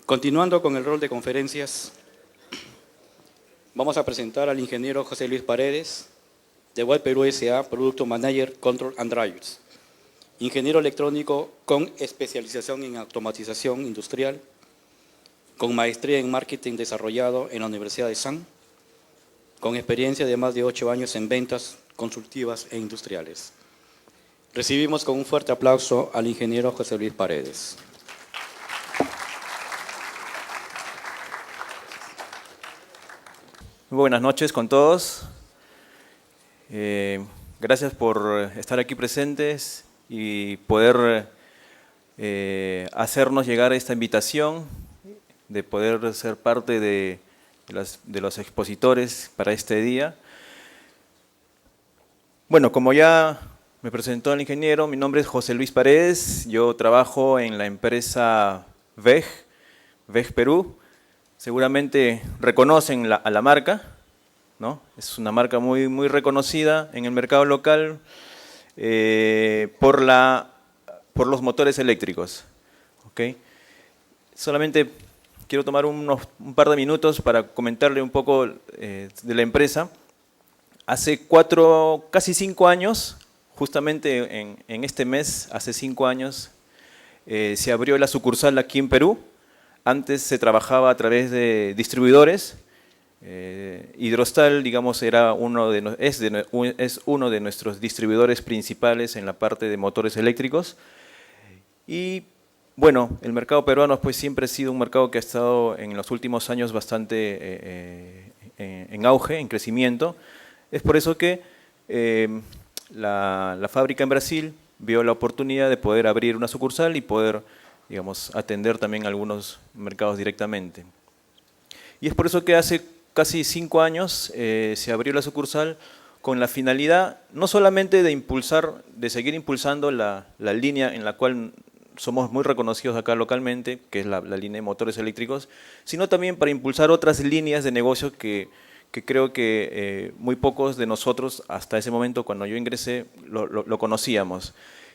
Continuando con el rol de conferencias, vamos a presentar al ingeniero José Luis Paredes, de Watt Perú S.A., Product Manager Control and Drivers, ingeniero electrónico con especialización en automatización industrial, con maestría en marketing desarrollado en la Universidad de San, con experiencia de más de 8 años en ventas consultivas e industriales. Recibimos con un fuerte aplauso al ingeniero José Luis Paredes. Muy buenas noches con todos. Gracias por estar aquí presentes y poder hacernos llegar esta invitación de poder ser parte de los expositores para este día. Bueno, como ya me presentó el ingeniero, mi nombre es José Luis Paredes, yo trabajo en la empresa WEG Perú. Seguramente reconocen a la marca, ¿no? Es una marca muy reconocida en el mercado local por los motores eléctricos. ¿Okay? Solamente quiero tomar un par de minutos para comentarle un poco de la empresa. Hace casi 5 años, justamente en este mes, hace 5 años, se abrió la sucursal aquí en Perú. Antes se trabajaba a través de distribuidores. Hidrostal, digamos, es uno de nuestros distribuidores principales en la parte de motores eléctricos. Y bueno, el mercado peruano pues siempre ha sido un mercado que ha estado en los últimos años bastante en auge, en crecimiento. Es por eso que la fábrica en Brasil vio la oportunidad de poder abrir una sucursal y poder, digamos, atender también algunos mercados directamente. Y es por eso que hace casi 5 años se abrió la sucursal con la finalidad no solamente de seguir impulsando la línea en la cual somos muy reconocidos acá localmente, que es la línea de motores eléctricos, sino también para impulsar otras líneas de negocio que creo que muy pocos de nosotros hasta ese momento, cuando yo ingresé, lo conocíamos.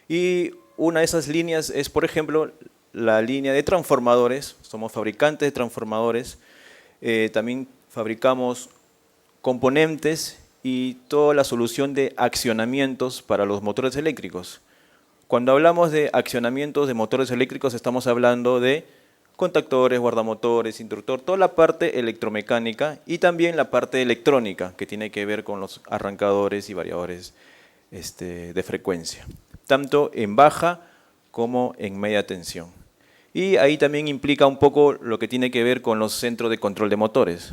Y una de esas líneas es, por ejemplo, la línea de transformadores. Somos fabricantes de transformadores, también fabricamos componentes y toda la solución de accionamientos para los motores eléctricos. Cuando hablamos de accionamientos de motores eléctricos estamos hablando de contactores, guardamotores, interruptor, toda la parte electromecánica y también la parte electrónica que tiene que ver con los arrancadores y variadores de frecuencia, tanto en baja como en media tensión. Y ahí también implica un poco lo que tiene que ver con los centros de control de motores.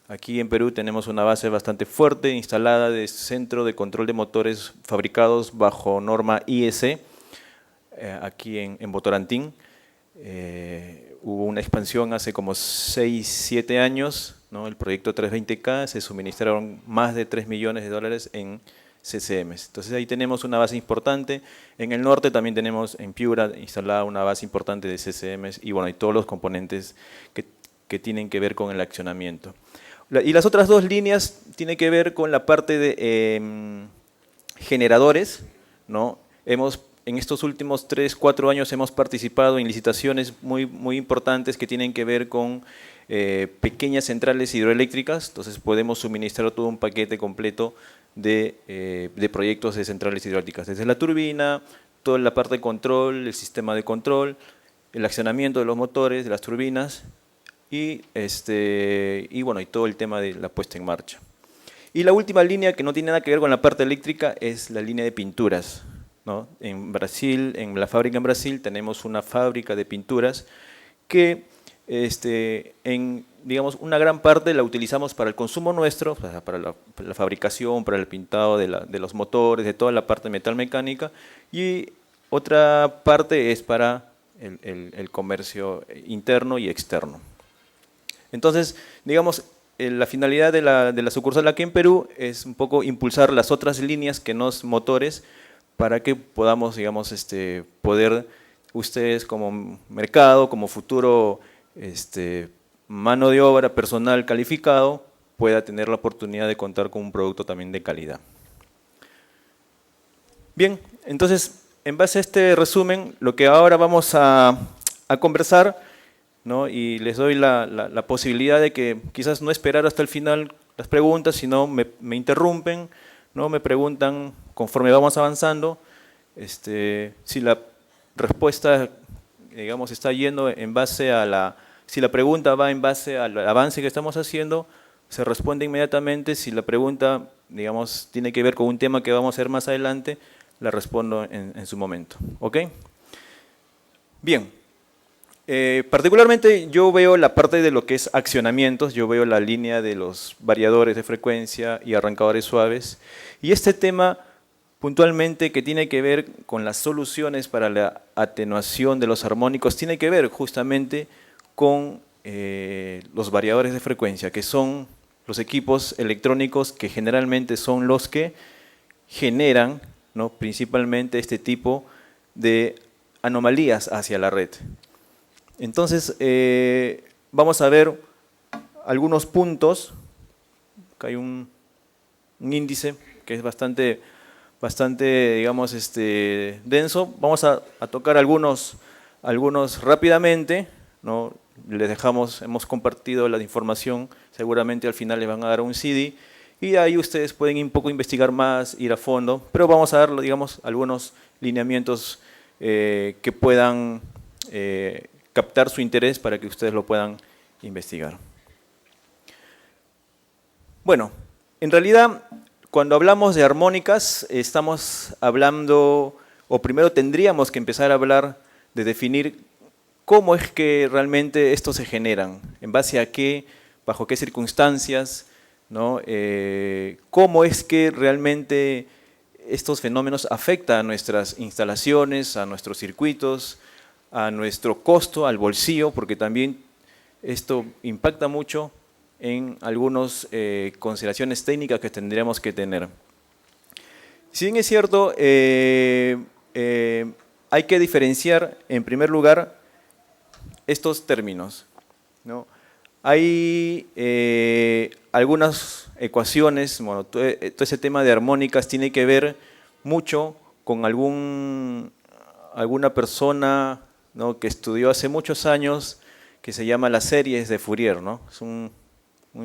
Aquí en Perú tenemos una base bastante fuerte instalada de centro de control de motores fabricados bajo norma IEC, aquí en Votorantim. Hubo una expansión hace como 6-7 años, ¿no? El proyecto 320K, se suministraron más de $3 millones en CCMs. Entonces ahí tenemos una base importante. En el norte también tenemos en Piura instalada una base importante de CCMs y bueno, hay todos los componentes que tienen que ver con el accionamiento. Y las otras dos líneas tienen que ver con la parte de generadores, ¿no? En estos últimos 3-4 años hemos participado en licitaciones muy importantes que tienen que ver con pequeñas centrales hidroeléctricas. Entonces podemos suministrar todo un paquete completo de proyectos de centrales hidroeléctricas, desde la turbina, toda la parte de control, el sistema de control, el accionamiento de los motores, de las turbinas y bueno, y todo el tema de la puesta en marcha. Y la última línea, que no tiene nada que ver con la parte eléctrica, es la línea de pinturas, ¿no? En Brasil, en la fábrica en Brasil, tenemos una fábrica de pinturas que digamos, una gran parte la utilizamos para el consumo nuestro, para la fabricación, para el pintado de los motores, de toda la parte metal mecánica, y otra parte es para el comercio interno y externo. Entonces, digamos, la finalidad de la sucursal aquí en Perú es un poco impulsar las otras líneas que no son motores para que podamos, digamos, poder ustedes como mercado, como futuro mano de obra, personal calificado, pueda tener la oportunidad de contar con un producto también de calidad. Bien, entonces, en base a este resumen, lo que ahora vamos a conversar ¿no? Y les doy la posibilidad de que quizás no esperar hasta el final las preguntas, sino me interrumpen, ¿no? Me preguntan conforme vamos avanzando, si la respuesta, digamos, está yendo en base a si la pregunta va en base al avance que estamos haciendo, se responde inmediatamente. Si la pregunta, digamos, tiene que ver con un tema que vamos a hacer más adelante, la respondo en su momento. ¿Ok? Bien. Particularmente yo veo la parte de lo que es accionamientos, yo veo la línea de los variadores de frecuencia y arrancadores suaves. Y este tema puntualmente que tiene que ver con las soluciones para la atenuación de los armónicos, tiene que ver justamente con los variadores de frecuencia, que son los equipos electrónicos que generalmente son los que generan, ¿no?, principalmente este tipo de anomalías hacia la red. Entonces, vamos a ver algunos puntos. Acá hay un índice que es bastante digamos, denso. Vamos a tocar algunos rápidamente, ¿no? Les dejamos, hemos compartido la información, seguramente al final les van a dar un CD y ahí ustedes pueden un poco investigar más, ir a fondo, pero vamos a dar, digamos, algunos lineamientos que puedan captar su interés para que ustedes lo puedan investigar. Bueno, en realidad, cuando hablamos de armónicas, estamos hablando, o primero tendríamos que empezar a hablar de definir cómo es que realmente estos se generan, en base a qué, bajo qué circunstancias, ¿no? Cómo es que realmente estos fenómenos afectan a nuestras instalaciones, a nuestros circuitos, a nuestro costo, al bolsillo, porque también esto impacta mucho en algunas consideraciones técnicas que tendríamos que tener. Si bien es cierto, hay que diferenciar, en primer lugar, estos términos, ¿no? Hay algunas ecuaciones, bueno, todo ese tema de armónicas tiene que ver mucho con alguna persona, ¿no?, que estudió hace muchos años, que se llama las series de Fourier, ¿no? Es un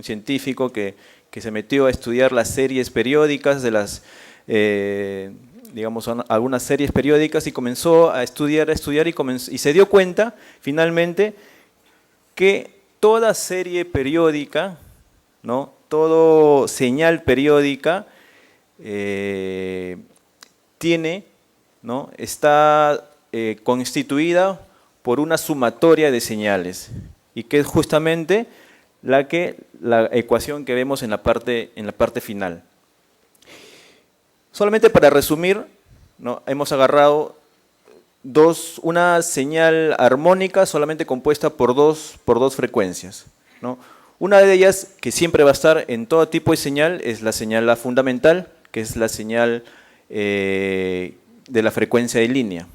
científico que se metió a estudiar las series periódicas de las, digamos, algunas series periódicas y comenzó a estudiar y se dio cuenta finalmente que toda serie periódica, ¿no?, todo señal periódica tiene, ¿no?, está constituida por una sumatoria de señales y que es justamente la ecuación que vemos en la parte final. Solamente para resumir, ¿no?, hemos agarrado una señal armónica solamente compuesta por dos frecuencias, ¿no? Una de ellas, que siempre va a estar en todo tipo de señal, es la señal fundamental, que es la señal de la frecuencia de línea.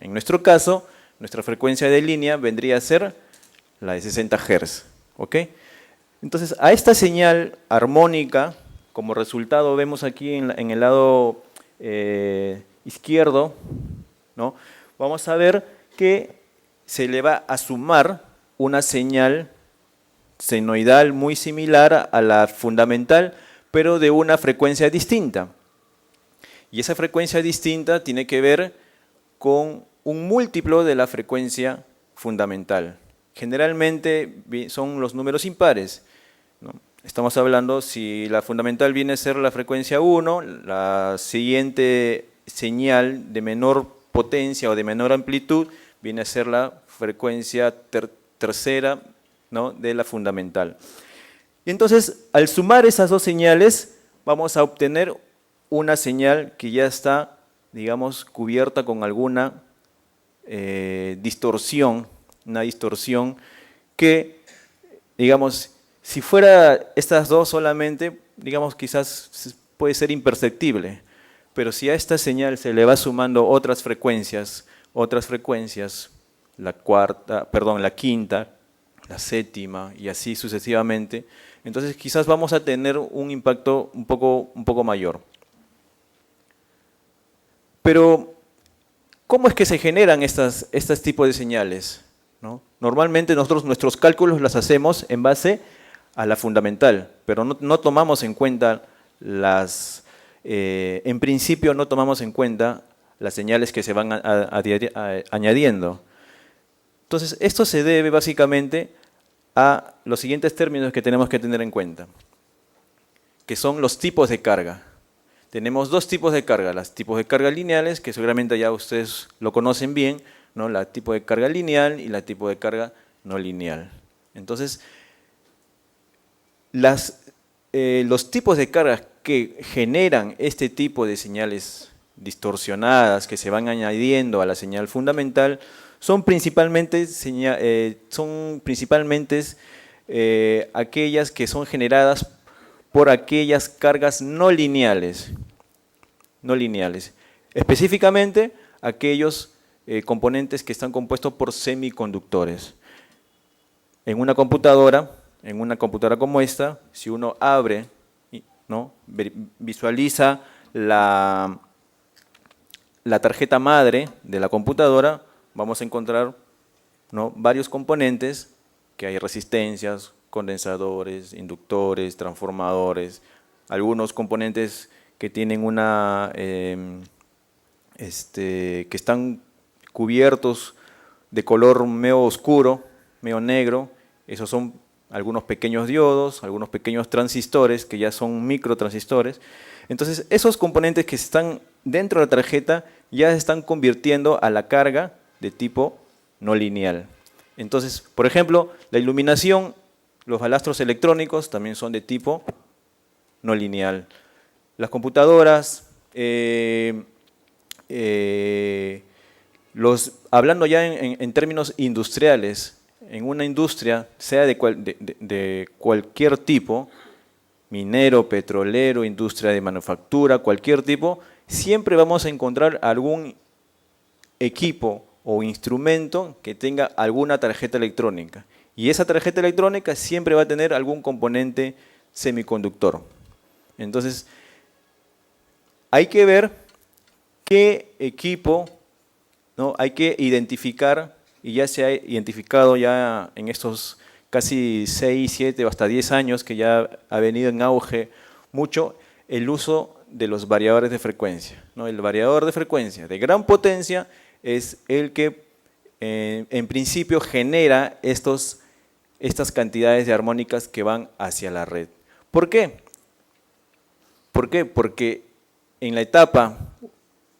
En nuestro caso, nuestra frecuencia de línea vendría a ser la de 60 Hz. ¿Ok? Entonces, a esta señal armónica, como resultado vemos aquí en el lado izquierdo, ¿no?, vamos a ver que se le va a sumar una señal senoidal muy similar a la fundamental, pero de una frecuencia distinta. Y esa frecuencia distinta tiene que ver con un múltiplo de la frecuencia fundamental. Generalmente son los números impares, ¿no? Estamos hablando, si la fundamental viene a ser la frecuencia 1, la siguiente señal de menor potencia o de menor amplitud viene a ser la frecuencia tercera, ¿no?, de la fundamental. Y entonces, al sumar esas dos señales, vamos a obtener una señal que ya está, digamos, cubierta con alguna distorsión, una distorsión que, digamos, si fuera estas dos solamente, digamos, quizás puede ser imperceptible, pero si a esta señal se le va sumando otras frecuencias, la quinta, la séptima y así sucesivamente, entonces quizás vamos a tener un impacto un poco mayor. Pero, ¿cómo es que se generan estos tipos de señales, ¿no? Normalmente nuestros cálculos los hacemos en base a la fundamental, pero no tomamos en cuenta en principio no tomamos en cuenta las señales que se van añadiendo. Entonces, esto se debe básicamente a los siguientes términos que tenemos que tener en cuenta, que son los tipos de carga. Tenemos dos tipos de carga, los tipos de carga lineales, que seguramente ya ustedes lo conocen bien, ¿no? La tipo de carga lineal y la tipo de carga no lineal. Entonces, los tipos de cargas que generan este tipo de señales distorsionadas que se van añadiendo a la señal fundamental son principalmente aquellas que son generadas por aquellas cargas no lineales. Específicamente aquellos componentes que están compuestos por semiconductores. En una computadora como esta, si uno abre, ¿no? Visualiza la tarjeta madre de la computadora, vamos a encontrar, ¿no? Varios componentes, que hay resistencias, condensadores, inductores, transformadores, algunos componentes que tienen que están cubiertos de color medio oscuro, medio negro. Esos son algunos pequeños diodos, algunos pequeños transistores que ya son microtransistores. Entonces, esos componentes que están dentro de la tarjeta ya se están convirtiendo a la carga de tipo no lineal. Entonces, por ejemplo, la iluminación, los balastros electrónicos también son de tipo no lineal. Las computadoras, hablando ya en términos industriales, en una industria, sea de cualquier tipo, minero, petrolero, industria de manufactura, cualquier tipo, siempre vamos a encontrar algún equipo o instrumento que tenga alguna tarjeta electrónica. Y esa tarjeta electrónica siempre va a tener algún componente semiconductor. Entonces, hay que ver qué equipo, ¿no? Hay que identificar, y ya se ha identificado ya en estos casi 6, 7 o hasta 10 años que ya ha venido en auge mucho el uso de los variadores de frecuencia, ¿no? El variador de frecuencia de gran potencia es el que en principio genera estas cantidades de armónicas que van hacia la red. ¿Por qué? ¿Por qué? Porque en la etapa,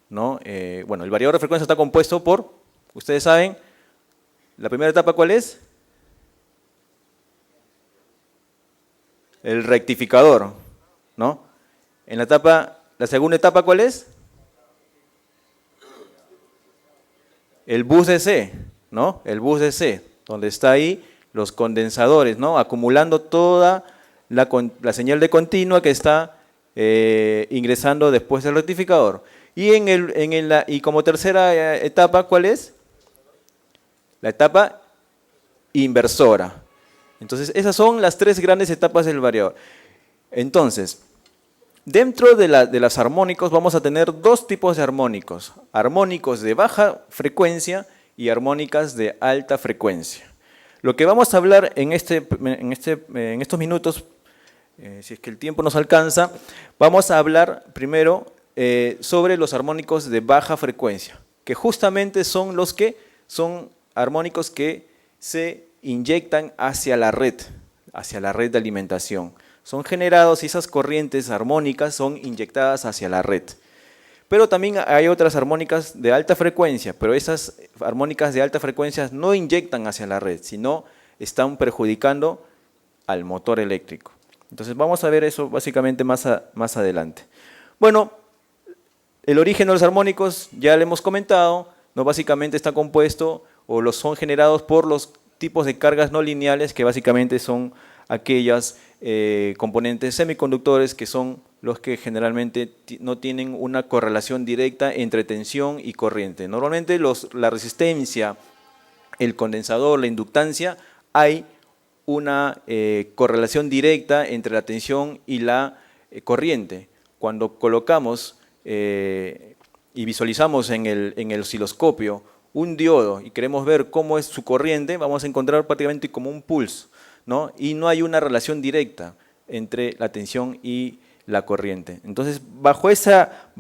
¿no? Bueno, el variador de frecuencia está compuesto por, ustedes saben, la primera etapa, ¿cuál es? El rectificador, ¿no? La segunda etapa, ¿cuál es? El bus DC, ¿no? El bus DC, donde está ahí los condensadores, ¿no? Acumulando toda la señal de continua que está ingresando después del rectificador. Y como tercera etapa, ¿cuál es? La etapa inversora. Entonces, esas son las tres grandes etapas del variador. Entonces, dentro de las armónicos vamos a tener dos tipos de armónicos. Armónicos de baja frecuencia y armónicas de alta frecuencia. Lo que vamos a hablar en estos minutos, si es que el tiempo nos alcanza, vamos a hablar primero sobre los armónicos de baja frecuencia, que justamente son los que son armónicos que se inyectan hacia la red de alimentación. Son generados y esas corrientes armónicas son inyectadas hacia la red. Pero también hay otras armónicas de alta frecuencia, pero esas armónicas de alta frecuencia no inyectan hacia la red, sino están perjudicando al motor eléctrico. Entonces vamos a ver eso básicamente más adelante. Bueno, el origen de los armónicos ya lo hemos comentado, ¿no? Básicamente está compuesto o son generados por los tipos de cargas no lineales, que básicamente son aquellas componentes semiconductores que son los que generalmente no tienen una correlación directa entre tensión y corriente. Normalmente la resistencia, el condensador, la inductancia, hay una correlación directa entre la tensión y la corriente. Cuando colocamos y visualizamos en el osciloscopio un diodo y queremos ver cómo es su corriente, vamos a encontrar prácticamente como un pulso, ¿no? Y no hay una relación directa entre la tensión y la corriente. Entonces, bajo esa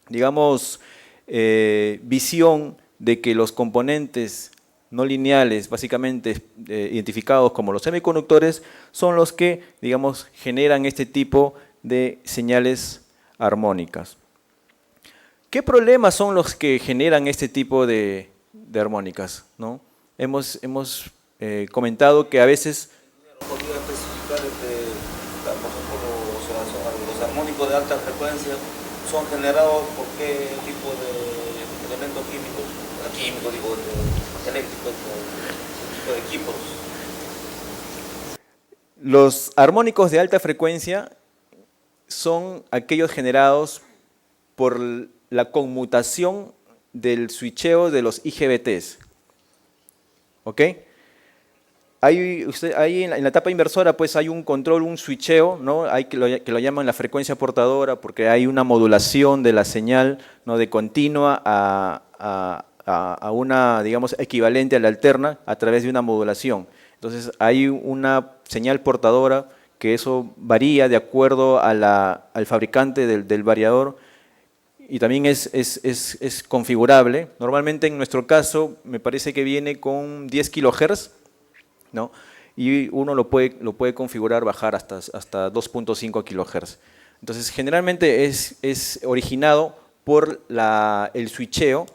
digamos, visión de que los componentes no lineales, básicamente identificados como los semiconductores, son los que, digamos, generan este tipo de señales armónicas. ¿Qué problemas son los que generan este tipo de armónicas, ¿no? Hemos comentado que a veces... ¿Podría especificar por ejemplo, los armónicos de alta frecuencia son generados por qué tipo de elementos químicos, eléctricos, qué tipo de equipos? Los armónicos de alta frecuencia son aquellos generados por la conmutación del switcheo de los IGBTs. ¿Ok? Ahí en la etapa inversora pues hay un control, un switcheo, ¿no? Hay que lo llaman la frecuencia portadora porque hay una modulación de la señal, ¿no? De continua a una, digamos, equivalente a la alterna a través de una modulación. Entonces hay una señal portadora que eso varía de acuerdo al fabricante del variador y también es configurable. Normalmente en nuestro caso me parece que viene con 10 kHz, ¿no? Y uno lo puede configurar, bajar hasta 2.5 kHz. Entonces generalmente es originado por el switcheo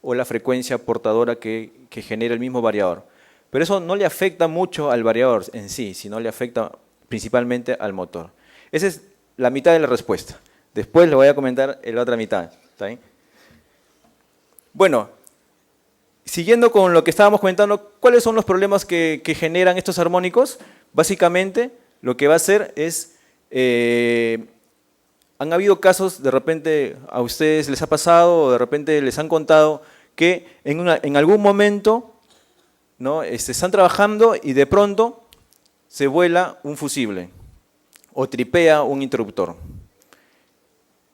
o la frecuencia portadora que genera el mismo variador. Pero eso no le afecta mucho al variador en sí, sino le afecta principalmente al motor. Esa es la mitad de la respuesta. Después le voy a comentar la otra mitad. ¿Está bien? Bueno, siguiendo con lo que estábamos comentando, ¿cuáles son los problemas que generan estos armónicos? Básicamente, lo que va a hacer es, han habido casos, de repente a ustedes les ha pasado o de repente les han contado que en algún momento, ¿no? Están trabajando y de pronto se vuela un fusible o tripea un interruptor,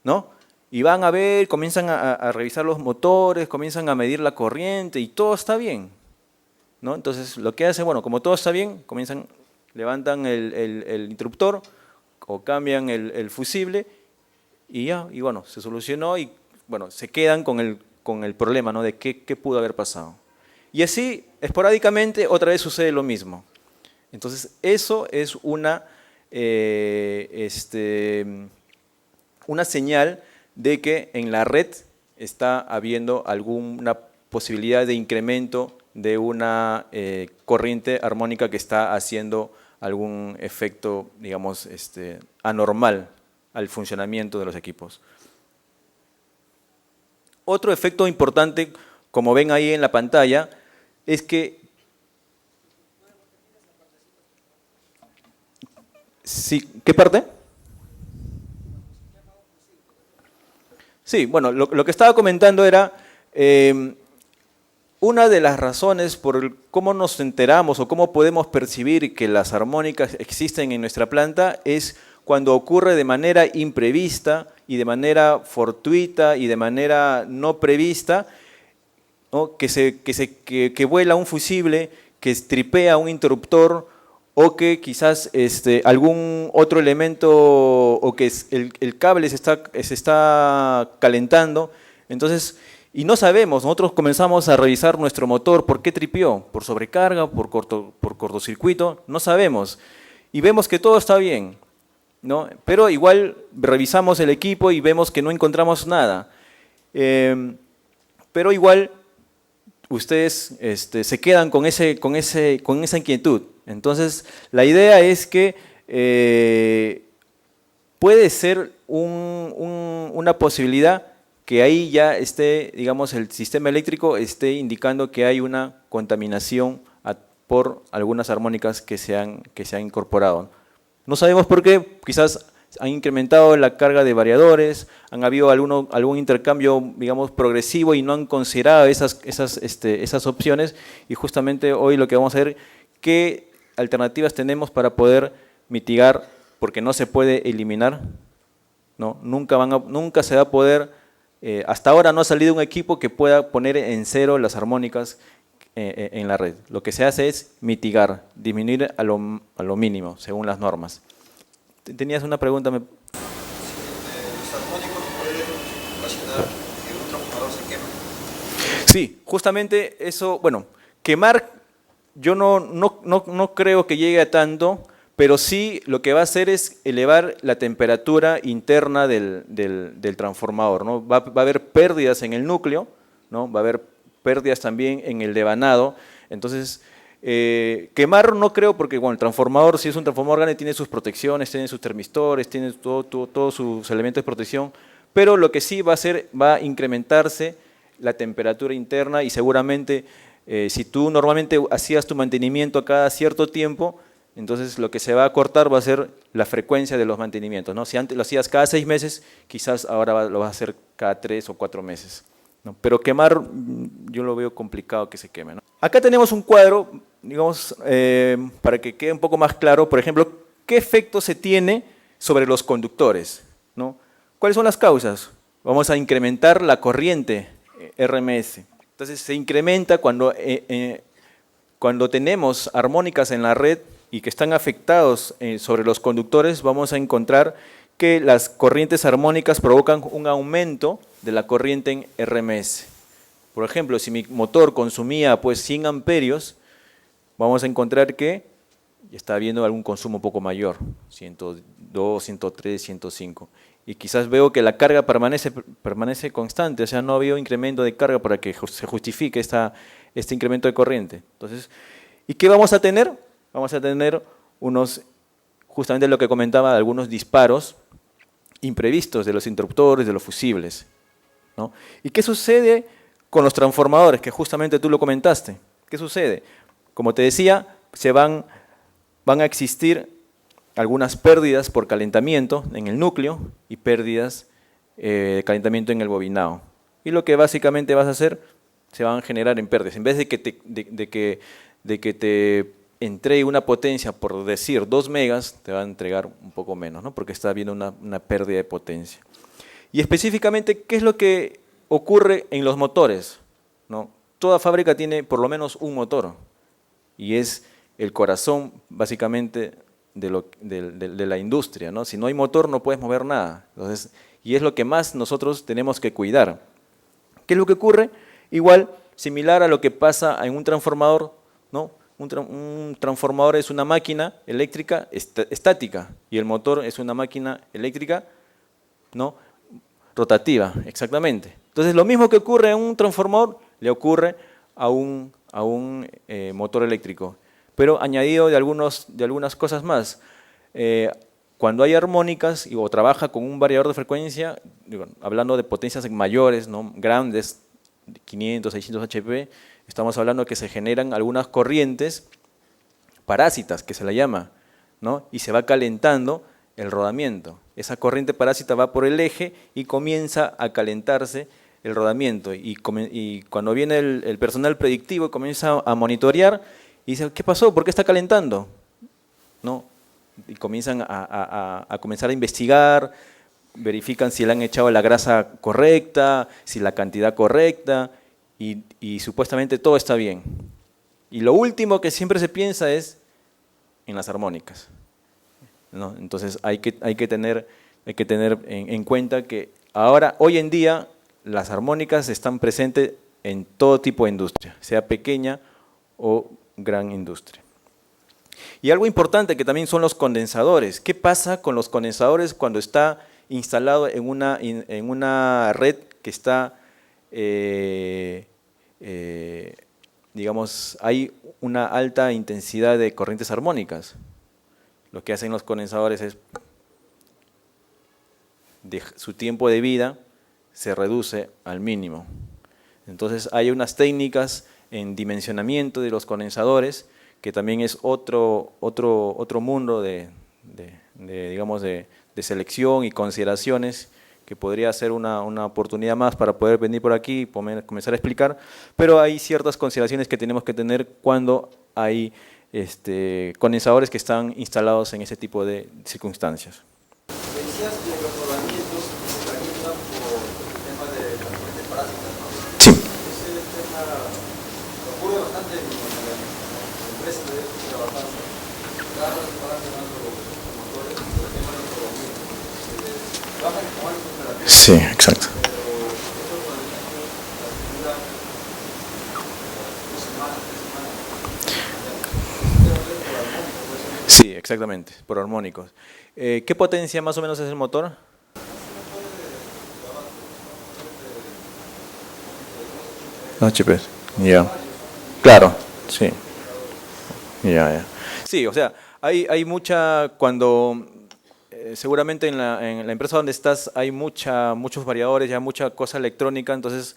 ¿no? Y van a ver, comienzan a revisar los motores, comienzan a medir la corriente y todo está bien, ¿no? Entonces lo que hacen, bueno, como todo está bien, levantan el interruptor o cambian el fusible y ya, y bueno, se solucionó y bueno, se quedan con el problema, ¿no? De qué pudo haber pasado. Y así, esporádicamente, otra vez sucede lo mismo. Entonces, eso es una señal de que en la red está habiendo alguna posibilidad de incremento de una corriente armónica que está haciendo algún efecto, digamos, anormal al funcionamiento de los equipos. Otro efecto importante, como ven ahí en la pantalla, es que sí, ¿qué parte? Sí, bueno, lo que estaba comentando era una de las razones por cómo nos enteramos o cómo podemos percibir que las armónicas existen en nuestra planta es cuando ocurre de manera imprevista y de manera fortuita y de manera no prevista, ¿no? Que vuela un fusible, que tripea un interruptor o que quizás algún otro elemento o que el cable se está calentando. Entonces, y no sabemos, nosotros comenzamos a revisar nuestro motor, ¿por qué tripió? ¿Por sobrecarga? ¿Por cortocircuito? No sabemos. Y vemos que todo está bien, ¿no? Pero igual revisamos el equipo y vemos que no encontramos nada. Pero igual ustedes se quedan con esa inquietud. Entonces, la idea es que puede ser una posibilidad que ahí ya esté, digamos, el sistema eléctrico esté indicando que hay una contaminación por algunas armónicas que se han incorporado. No sabemos por qué, quizás han incrementado la carga de variadores, han habido algún intercambio, digamos, progresivo y no han considerado esas opciones y justamente hoy lo que vamos a ver, qué alternativas tenemos para poder mitigar, porque no se puede eliminar, ¿no? Nunca se va a poder hasta ahora no ha salido un equipo que pueda poner en cero las armónicas en la red. Lo que se hace es mitigar, disminuir a lo mínimo, según las normas. ¿Tenías una pregunta? ¿Los armónicos pueden ocasionar que un transformador se queme? Sí, justamente eso, bueno, quemar yo no creo que llegue a tanto, pero sí lo que va a hacer es elevar la temperatura interna del transformador, ¿no? Va a haber pérdidas en el núcleo, ¿no? Va a haber pérdidas también en el devanado. Entonces, quemar no creo, porque bueno, el transformador, si es un transformador grande, tiene sus protecciones, tiene sus termistores, tiene todos sus elementos de protección, pero lo que sí va a hacer, va a incrementarse la temperatura interna y seguramente si tú normalmente hacías tu mantenimiento cada cierto tiempo, entonces lo que se va a cortar va a ser la frecuencia de los mantenimientos, ¿no? Si antes lo hacías cada 6 meses, quizás ahora lo vas a hacer cada 3 o 4 meses, ¿no? Pero quemar, yo lo veo complicado que se queme, ¿no? Acá tenemos un cuadro, digamos, para que quede un poco más claro, por ejemplo, qué efecto se tiene sobre los conductores, ¿no? ¿Cuáles son las causas? Vamos a incrementar la corriente RMS. Entonces se incrementa cuando tenemos armónicas en la red y que están afectados sobre los conductores, vamos a encontrar que las corrientes armónicas provocan un aumento de la corriente en RMS. Por ejemplo, si mi motor consumía pues 100 amperios, vamos a encontrar que está habiendo algún consumo un poco mayor, 102, 103, 105. Y quizás veo que la carga permanece constante, o sea, no ha habido incremento de carga para que se justifique este incremento de corriente. Entonces, ¿y qué vamos a tener? Vamos a tener justamente lo que comentaba, algunos disparos imprevistos de los interruptores, de los fusibles, ¿no? ¿Y qué sucede con los transformadores? Que justamente tú lo comentaste. ¿Qué sucede? Como te decía, van a existir algunas pérdidas por calentamiento en el núcleo y pérdidas de calentamiento en el bobinado. Y lo que básicamente vas a hacer, se van a generar en pérdidas. En vez de que te entregue una potencia, por decir 2 megas, te va a entregar un poco menos, ¿no? Porque está habiendo una pérdida de potencia. Y específicamente, ¿qué es lo que ocurre en los motores? ¿No? Toda fábrica tiene por lo menos un motor y es el corazón básicamente de la industria, ¿no? Si no hay motor no puedes mover nada. Entonces, y es lo que más nosotros tenemos que cuidar. ¿Qué es lo que ocurre? Igual, similar a lo que pasa en un transformador, ¿no? Un transformador es una máquina eléctrica estática y el motor es una máquina eléctrica, ¿no? Rotativa, exactamente. Entonces, lo mismo que ocurre en un transformador le ocurre a un motor eléctrico, pero añadido de algunas cosas más. Cuando hay armónicas o trabaja con un variador de frecuencia, hablando de potencias mayores, ¿no? Grandes, 500, 600 HP, estamos hablando que se generan algunas corrientes parásitas, que se la llama, ¿no? Y se va calentando el rodamiento. Esa corriente parásita va por el eje y comienza a calentarse el rodamiento. Y cuando viene el personal predictivo comienza a monitorear y dice, ¿qué pasó? ¿Por qué está calentando? ¿No? Y comienzan a comenzar a investigar, verifican si le han echado la grasa correcta, si la cantidad correcta, y supuestamente todo está bien. Y lo último que siempre se piensa es en las armónicas, ¿no? Entonces hay que tener en cuenta que hoy en día, las armónicas están presentes en todo tipo de industria, sea pequeña o gran industria. Y algo importante que también son los condensadores. ¿Qué pasa con los condensadores cuando está instalado en una red que está, digamos, hay una alta intensidad de corrientes armónicas? Lo que hacen los condensadores es, su tiempo de vida se reduce al mínimo. Entonces hay unas técnicas en dimensionamiento de los condensadores que también es otro mundo digamos de selección y consideraciones que podría ser una oportunidad más para poder venir por aquí y comenzar a explicar, pero hay ciertas consideraciones que tenemos que tener cuando hay condensadores que están instalados en ese tipo de circunstancias. Decías que los rodamientos se calientan por tema de las corrientes parásitas, ¿no? Sí. Ese tema ocurre bastante en la empresa de esto que trabajamos. Cada vez se van ganando los motores, por el tema de los automóviles. Trabajan con alta temperatura. Sí, exacto. Pero eso con el tiempo, la actividad, 2 semanas, 3 semanas, Sí, exactamente, por armónicos. ¿Qué potencia más o menos es el motor? HP. Ya. Claro, sí. Ya. Sí, o sea, hay mucha, cuando seguramente en la empresa donde estás hay muchos variadores, ya mucha cosa electrónica, entonces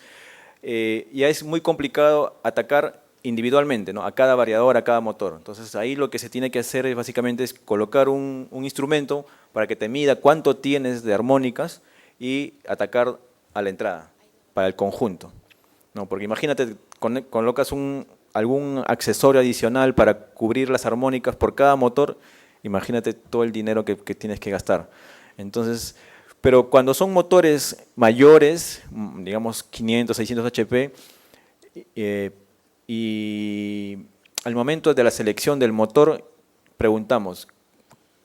ya es muy complicado atacar individualmente, ¿no? A cada variador, a cada motor. Entonces ahí lo que se tiene que hacer es básicamente es colocar un instrumento para que te mida cuánto tienes de armónicas y atacar a la entrada, para el conjunto. No, porque imagínate, colocas algún accesorio adicional para cubrir las armónicas por cada motor, imagínate todo el dinero que tienes que gastar. Entonces, pero cuando son motores mayores, digamos 500, 600 HP, y al momento de la selección del motor, preguntamos,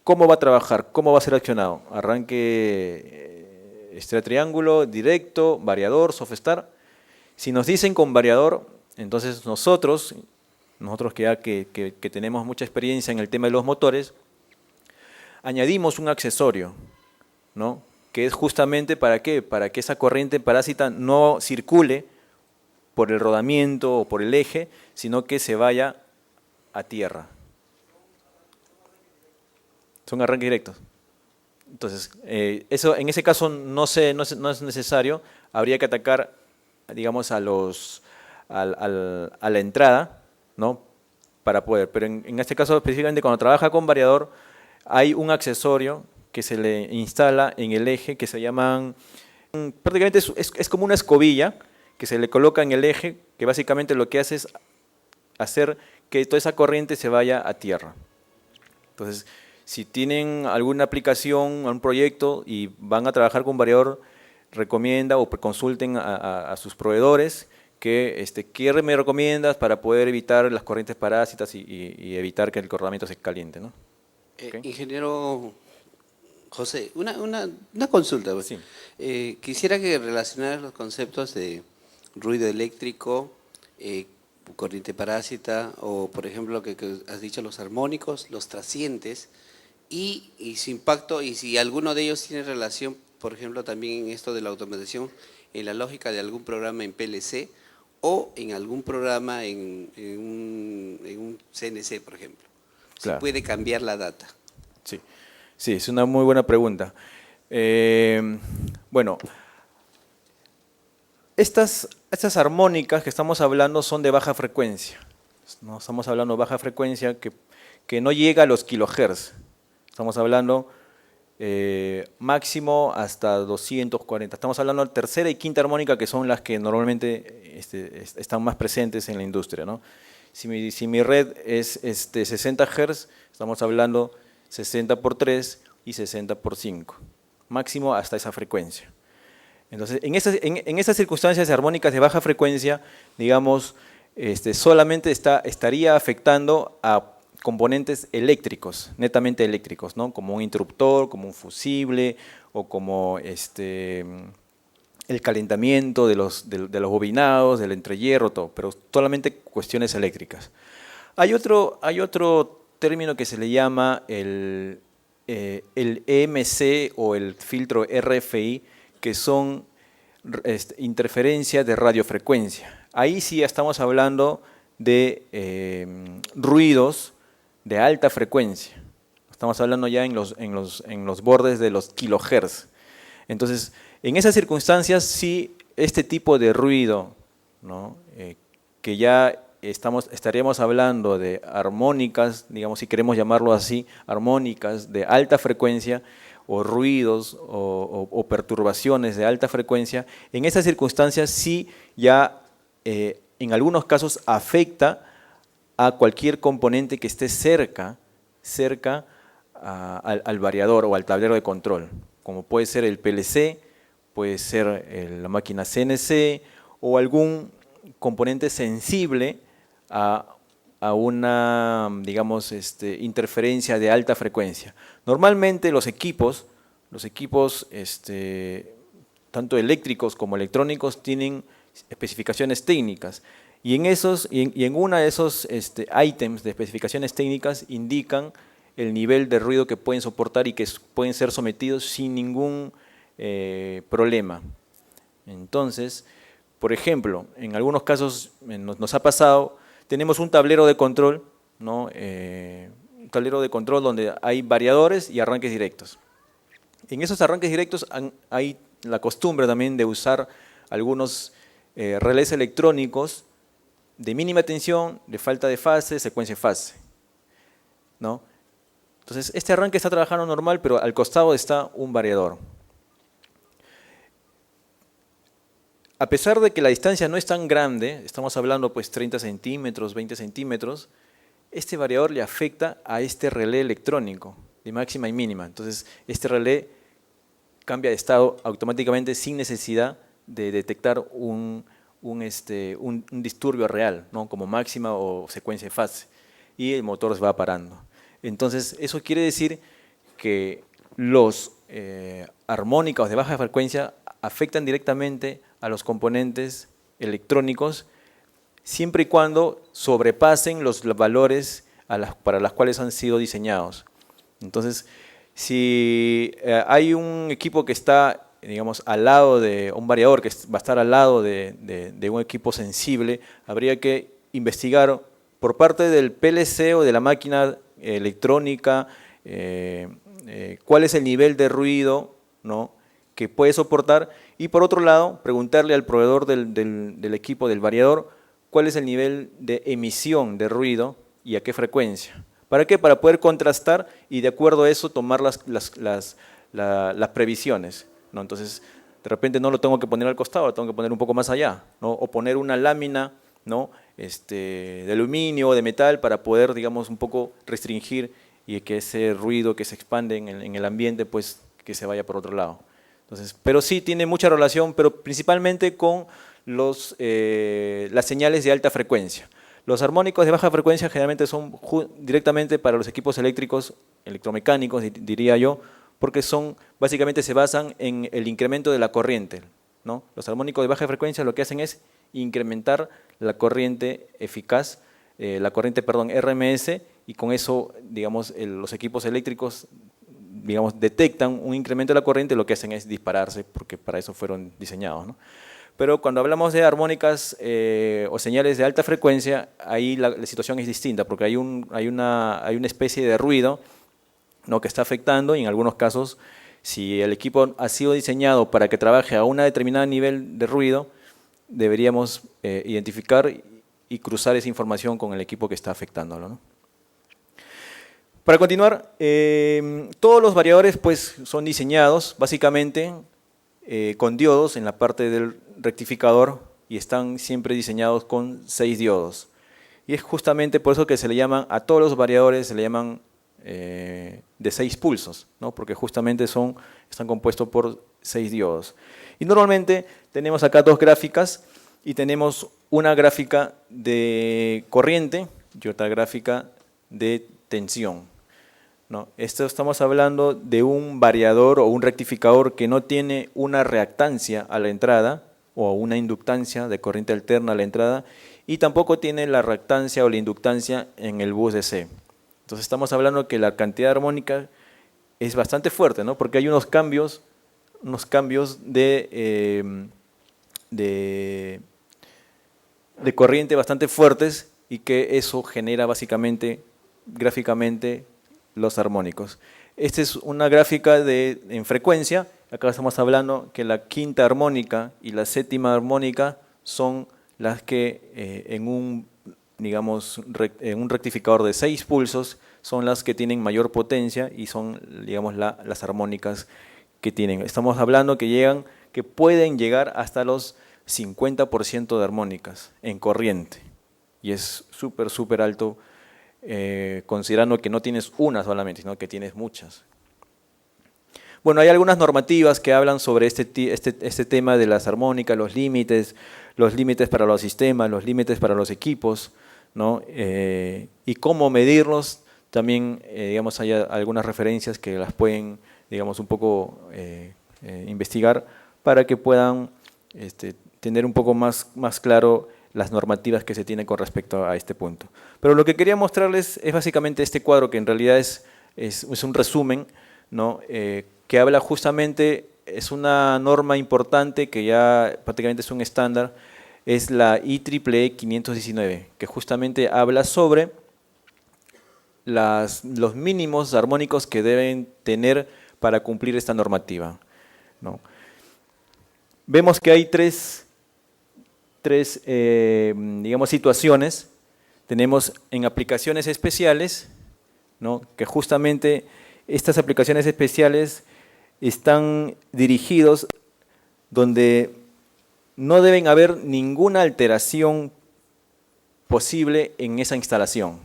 ¿cómo va a trabajar? ¿Cómo va a ser accionado? ¿Arranque estrella triángulo, directo, variador, soft start? Si nos dicen con variador, entonces nosotros que ya que tenemos mucha experiencia en el tema de los motores, añadimos un accesorio, ¿no? Que es justamente ¿para qué? Para que esa corriente parásita no circule por el rodamiento o por el eje, sino que se vaya a tierra. Son arranques directos. Entonces, eso en ese caso no es necesario, habría que atacar, digamos, a la entrada, ¿no? Para poder, pero en este caso específicamente cuando trabaja con variador, hay un accesorio que se le instala en el eje que se llaman, prácticamente es como una escobilla que se le coloca en el eje, que básicamente lo que hace es hacer que toda esa corriente se vaya a tierra. Entonces, si tienen alguna aplicación, un proyecto y van a trabajar con variador, recomienda o consulten a sus proveedores que, ¿qué me recomiendas para poder evitar las corrientes parásitas y evitar que el rodamiento se caliente, ¿no? Okay. Ingeniero José, una consulta. Sí. Quisiera que relacionaras los conceptos de ruido eléctrico, corriente parásita o, por ejemplo, lo que has dicho, los armónicos, los trascientes y su impacto, y si alguno de ellos tiene relación, por ejemplo, también en esto de la automatización, en la lógica de algún programa en PLC o en algún programa en un CNC, por ejemplo. Claro. ¿Se puede cambiar la data? Sí, es una muy buena pregunta. Bueno, estas armónicas que estamos hablando son de baja frecuencia. ¿No? Estamos hablando de baja frecuencia que no llega a los kilohertz. Estamos hablando máximo hasta 240. Estamos hablando de tercera y quinta armónica, que son las que normalmente están más presentes en la industria, ¿no? Si mi red es 60 Hz, estamos hablando 60 por 3 y 60 por 5, máximo hasta esa frecuencia. Entonces, en esas circunstancias de armónicas de baja frecuencia, digamos, solamente estaría afectando a componentes eléctros, netamente eléctricos, ¿no? Como un interruptor, como un fusible o como el calentamiento de los bobinados, del entrehierro, todo, pero solamente cuestiones eléctricas. Hay otro término que se le llama el EMC o el filtro RFI, que son interferencias de radiofrecuencia. Ahí sí estamos hablando de ruidos de alta frecuencia. Estamos hablando ya en los bordes de los kilohertz. Entonces, en esas circunstancias sí este tipo de ruido, ¿no? Que ya estaríamos hablando de armónicas, digamos, si queremos llamarlo así, armónicas de alta frecuencia o ruidos o perturbaciones de alta frecuencia, en esas circunstancias sí ya en algunos casos afecta a cualquier componente que esté cerca al variador o al tablero de control, como puede ser el PLC, puede ser la máquina CNC o algún componente sensible a una, digamos, interferencia de alta frecuencia. Normalmente los equipos tanto eléctricos como electrónicos tienen especificaciones técnicas y en una de esos ítems de especificaciones técnicas indican el nivel de ruido que pueden soportar y que pueden ser sometidos sin ningún problema. Entonces, por ejemplo, en algunos casos nos ha pasado, tenemos un tablero de control, ¿no? Un tablero de control donde hay variadores y arranques directos. En esos arranques directos hay la costumbre también de usar algunos relés electrónicos de mínima tensión, de falta de fase, secuencia fase, ¿no? Entonces, este arranque está trabajando normal, pero al costado está un variador. A pesar de que la distancia no es tan grande, estamos hablando pues 30 centímetros, 20 centímetros, este variador le afecta a este relé electrónico de máxima y mínima. Entonces, este relé cambia de estado automáticamente sin necesidad de detectar un disturbio real, ¿no? Como máxima o secuencia de fase, y el motor se va parando. Entonces, eso quiere decir que los armónicos de baja frecuencia afectan directamente a los componentes electrónicos siempre y cuando sobrepasen los valores para los cuales han sido diseñados. Entonces, si hay un equipo que está, digamos, al lado de un variador que va a estar al lado de un equipo sensible, habría que investigar por parte del PLC o de la máquina electrónica cuál es el nivel de ruido, ¿no?, que puede soportar, y por otro lado, preguntarle al proveedor del equipo, del variador, cuál es el nivel de emisión de ruido y a qué frecuencia. ¿Para qué? Para poder contrastar y de acuerdo a eso tomar las previsiones, ¿no? Entonces, de repente no lo tengo que poner al costado, lo tengo que poner un poco más allá, ¿no? O poner una lámina, ¿no?, de aluminio o de metal para poder, digamos, un poco restringir y que ese ruido que se expande en el ambiente, pues, que se vaya por otro lado. Entonces, pero sí tiene mucha relación, pero principalmente con las señales de alta frecuencia. Los armónicos de baja frecuencia generalmente son directamente para los equipos eléctricos, electromecánicos, diría yo, porque básicamente se basan en el incremento de la corriente, ¿no? Los armónicos de baja frecuencia lo que hacen es incrementar la corriente eficaz, RMS, y con eso, digamos, los equipos eléctricos, digamos, detectan un incremento de la corriente, lo que hacen es dispararse, porque para eso fueron diseñados, ¿no? Pero cuando hablamos de armónicas o señales de alta frecuencia, ahí la situación es distinta, porque hay una especie de ruido, ¿no?, que está afectando, y en algunos casos, si el equipo ha sido diseñado para que trabaje a un determinado nivel de ruido, deberíamos identificar y cruzar esa información con el equipo que está afectándolo, ¿no? Para continuar, todos los variadores pues, son diseñados básicamente con diodos en la parte del rectificador y están siempre diseñados con 6 diodos. Y es justamente por eso que a todos los variadores se le llaman de 6 pulsos, ¿no?, porque justamente están compuestos por 6 diodos. Y normalmente tenemos acá 2 gráficas y tenemos una gráfica de corriente y otra gráfica de tensión, ¿no? Estamos hablando de un variador o un rectificador que no tiene una reactancia a la entrada o una inductancia de corriente alterna a la entrada y tampoco tiene la reactancia o la inductancia en el bus DC. Entonces estamos hablando que la cantidad armónica es bastante fuerte, ¿no?, porque hay unos cambios de corriente bastante fuertes y que eso genera básicamente, gráficamente, los armónicos. Esta es una gráfica en frecuencia. Acá estamos hablando que la quinta armónica y la séptima armónica son las que en un rectificador de 6 pulsos son las que tienen mayor potencia y son, digamos, las armónicas que tienen. Estamos hablando que pueden llegar hasta los 50% de armónicas en corriente y es súper alto, considerando que no tienes una solamente, sino que tienes muchas. Bueno, hay algunas normativas que hablan sobre este tema de las armónicas, los límites para los sistemas, los límites para los equipos, ¿no? Y cómo medirlos. También, digamos, hay algunas referencias que las pueden, digamos, un poco investigar para que puedan tener un poco más claro las normativas que se tienen con respecto a este punto. Pero lo que quería mostrarles es básicamente este cuadro, que en realidad es un resumen, ¿no? Que habla justamente, es una norma importante que ya prácticamente es un estándar, es la IEEE 519, que justamente habla sobre los mínimos armónicos que deben tener para cumplir esta normativa, ¿no? Vemos que hay tres digamos, situaciones. Tenemos en aplicaciones especiales, ¿no? Que justamente estas aplicaciones especiales están dirigidos donde no deben haber ninguna alteración posible en esa instalación.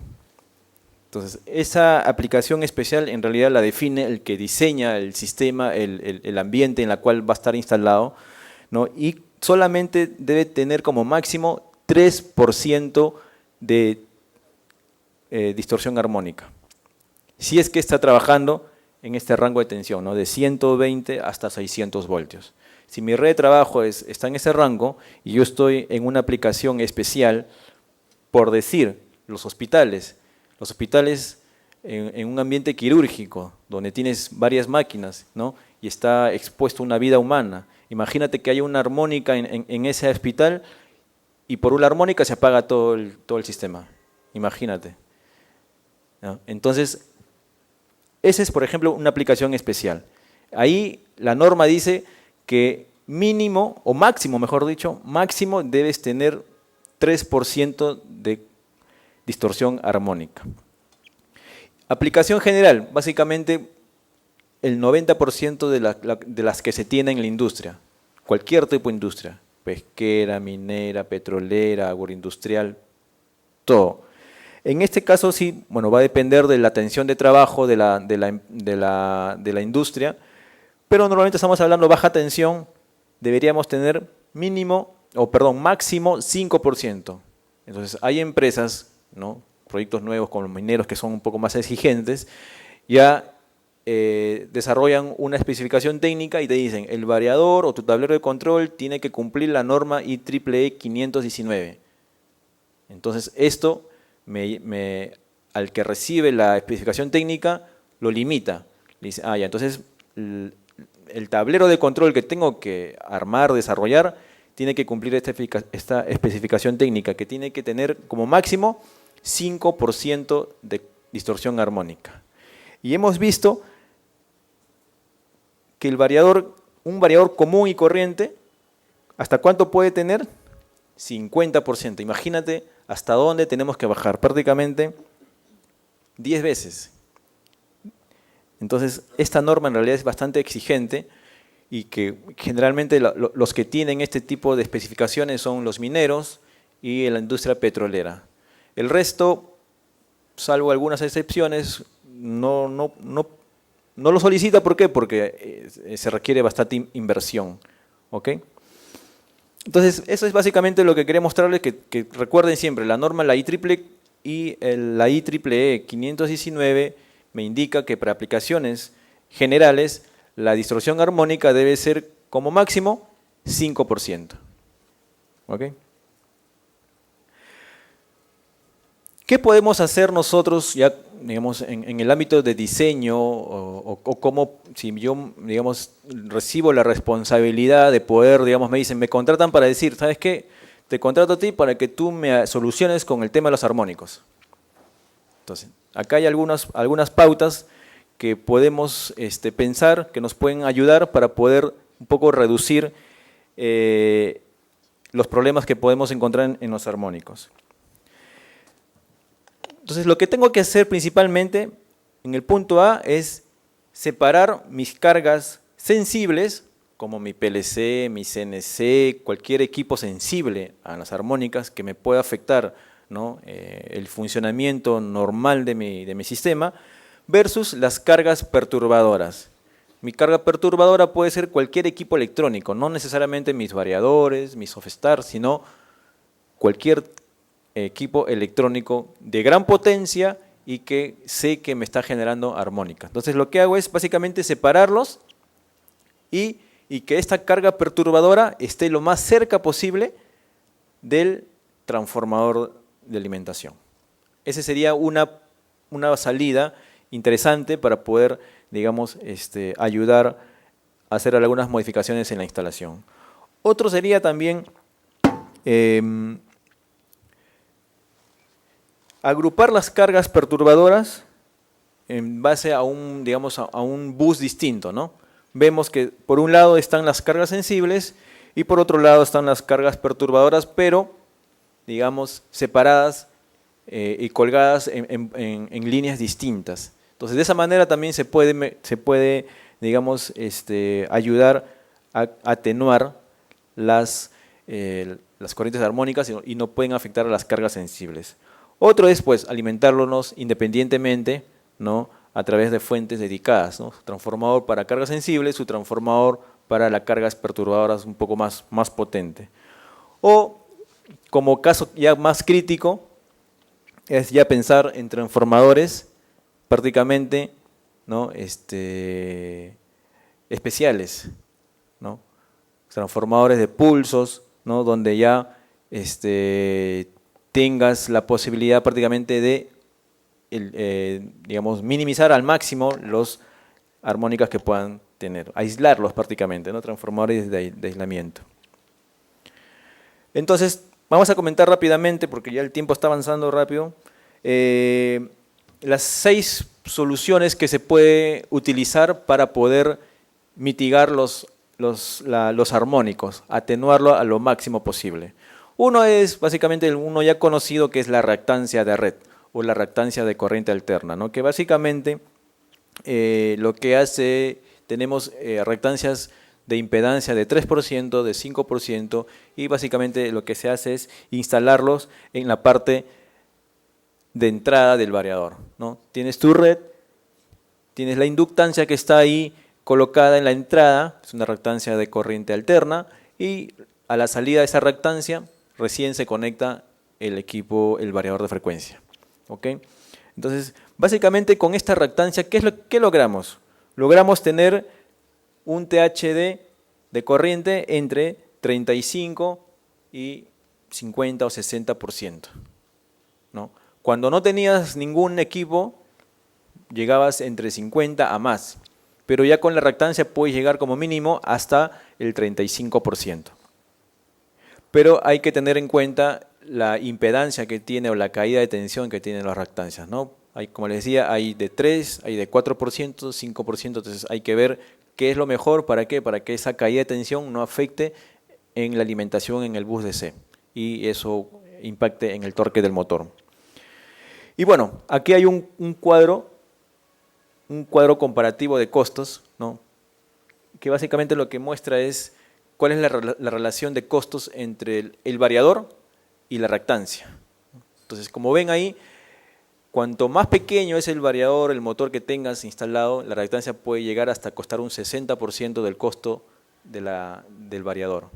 Entonces, esa aplicación especial en realidad la define el que diseña el sistema, el ambiente en el cual va a estar instalado, ¿no? Y solamente debe tener como máximo 3% de distorsión armónica. Si es que está trabajando en este rango de tensión, ¿no? De 120 hasta 600 voltios. Si mi red de trabajo está en ese rango y yo estoy en una aplicación especial, por decir, los hospitales en un ambiente quirúrgico, donde tienes varias máquinas, ¿no? Y está expuesto a una vida humana. Imagínate que hay una armónica en ese hospital y por una armónica se apaga todo el sistema. Imagínate, ¿no? Entonces, esa es, por ejemplo, una aplicación especial. Ahí la norma dice que mínimo, o máximo, mejor dicho, máximo debes tener 3% de distorsión armónica. Aplicación general, básicamente el 90% de las que se tiene en la industria, cualquier tipo de industria, pesquera, minera, petrolera, agroindustrial, todo. En este caso sí, bueno, va a depender de la tensión de trabajo de la industria, pero normalmente estamos hablando de baja tensión, deberíamos tener máximo 5%. Entonces hay empresas, ¿no? Proyectos nuevos con los mineros que son un poco más exigentes, ya desarrollan una especificación técnica y te dicen, el variador o tu tablero de control tiene que cumplir la norma IEEE 519. Entonces esto, al que recibe la especificación técnica, lo limita. Le dice, ya, entonces el tablero de control que tengo que armar, desarrollar, tiene que cumplir esta especificación técnica, que tiene que tener como máximo 5% de distorsión armónica. Y hemos visto que un variador común y corriente, ¿hasta cuánto puede tener? 50%. Imagínate hasta dónde tenemos que bajar, prácticamente 10 veces. Entonces, esta norma en realidad es bastante exigente y que generalmente los que tienen este tipo de especificaciones son los mineros y la industria petrolera. El resto, salvo algunas excepciones, no lo solicita. ¿Por qué? Porque se requiere bastante inversión. ¿Ok? Entonces, eso es básicamente lo que quería mostrarles, que recuerden siempre, la norma, la IEEE y la IEEE 519 me indica que para aplicaciones generales la distorsión armónica debe ser como máximo 5%. ¿Ok? ¿Qué podemos hacer nosotros ya, digamos, en el ámbito de diseño o cómo, si yo, digamos, recibo la responsabilidad de poder, digamos, me dicen, me contratan para decir, ¿sabes qué? Te contrato a ti para que tú me soluciones con el tema de los armónicos. Entonces, acá hay algunas pautas que podemos pensar, que nos pueden ayudar para poder un poco reducir los problemas que podemos encontrar en los armónicos. Entonces, lo que tengo que hacer principalmente en el punto A es separar mis cargas sensibles, como mi PLC, mi CNC, cualquier equipo sensible a las armónicas que me pueda afectar, ¿no? El funcionamiento normal de mi sistema, versus las cargas perturbadoras. Mi carga perturbadora puede ser cualquier equipo electrónico, no necesariamente mis variadores, mis softstars, sino cualquier equipo electrónico de gran potencia y que sé que me está generando armónica. Entonces lo que hago es básicamente separarlos y que esta carga perturbadora esté lo más cerca posible del transformador de alimentación. Esa sería una salida interesante para poder, digamos, ayudar a hacer algunas modificaciones en la instalación. Otro sería también agrupar las cargas perturbadoras en base a un, digamos, a un bus distinto, ¿no? Vemos que por un lado están las cargas sensibles y por otro lado están las cargas perturbadoras, pero, digamos, separadas y colgadas en líneas distintas. Entonces, de esa manera también se puede digamos, ayudar a atenuar las corrientes armónicas y no pueden afectar a las cargas sensibles. Otro es, pues, alimentarlos independientemente, ¿no?, a través de fuentes dedicadas, ¿no? Su transformador para cargas sensibles, su transformador para las cargas perturbadoras un poco más potente. O, como caso ya más crítico, es ya pensar en transformadores prácticamente, ¿no?, especiales, ¿no? Transformadores de pulsos, ¿no?, donde ya tengas la posibilidad prácticamente de digamos, minimizar al máximo las armónicas que puedan tener, aislarlos prácticamente, ¿no?, transformadores de aislamiento. Entonces, vamos a comentar rápidamente, porque ya el tiempo está avanzando rápido, las 6 soluciones que se puede utilizar para poder mitigar los armónicos, atenuarlo a lo máximo posible. Uno es básicamente uno ya conocido, que es la reactancia de red o la reactancia de corriente alterna, ¿no?, que básicamente lo que hace, tenemos reactancias de impedancia de 3%, de 5%, y básicamente lo que se hace es instalarlos en la parte de entrada del variador, ¿no? Tienes tu red, tienes la inductancia que está ahí colocada en la entrada, es una reactancia de corriente alterna, y a la salida de esa reactancia recién se conecta el variador de frecuencia. ¿Ok? Entonces, básicamente con esta reactancia, ¿qué logramos? Logramos tener un THD de corriente entre 35 y 50 o 60%, ¿no? Cuando no tenías ningún equipo, llegabas entre 50 a más, pero ya con la reactancia puedes llegar como mínimo hasta el 35%. Pero hay que tener en cuenta la impedancia que tiene o la caída de tensión que tienen las reactancias, ¿no? Como les decía, hay de 3, hay de 4%, 5%, entonces hay que ver qué es lo mejor, ¿para qué? Para que esa caída de tensión no afecte en la alimentación en el bus DC y eso impacte en el torque del motor. Y bueno, aquí hay un cuadro comparativo de costos, ¿no?, que básicamente lo que muestra es cuál es la relación de costos entre el variador y la reactancia. Entonces, como ven ahí, cuanto más pequeño es el variador, el motor que tengas instalado, la reactancia puede llegar hasta costar un 60% del costo del variador.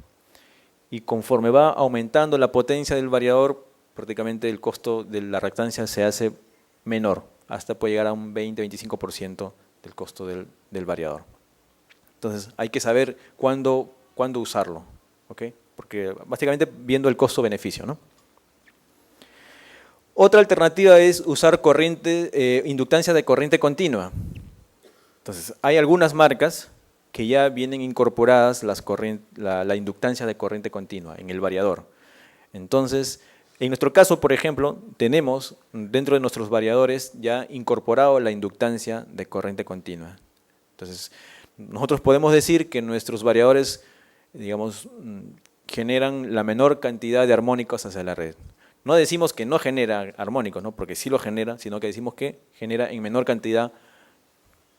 Y conforme va aumentando la potencia del variador, prácticamente el costo de la reactancia se hace menor, hasta puede llegar a un 20-25% del costo del variador. Entonces, hay que saber cuándo usarlo, ¿ok? Porque básicamente viendo el costo-beneficio, ¿no? Otra alternativa es usar inductancia de corriente continua. Entonces, hay algunas marcas que ya vienen incorporadas la inductancia de corriente continua en el variador. Entonces, en nuestro caso, por ejemplo, tenemos dentro de nuestros variadores ya incorporado la inductancia de corriente continua. Entonces, nosotros podemos decir que nuestros variadores, digamos, generan la menor cantidad de armónicos hacia la red. No decimos que no genera armónicos, ¿no?, porque sí lo genera, sino que decimos que genera en menor cantidad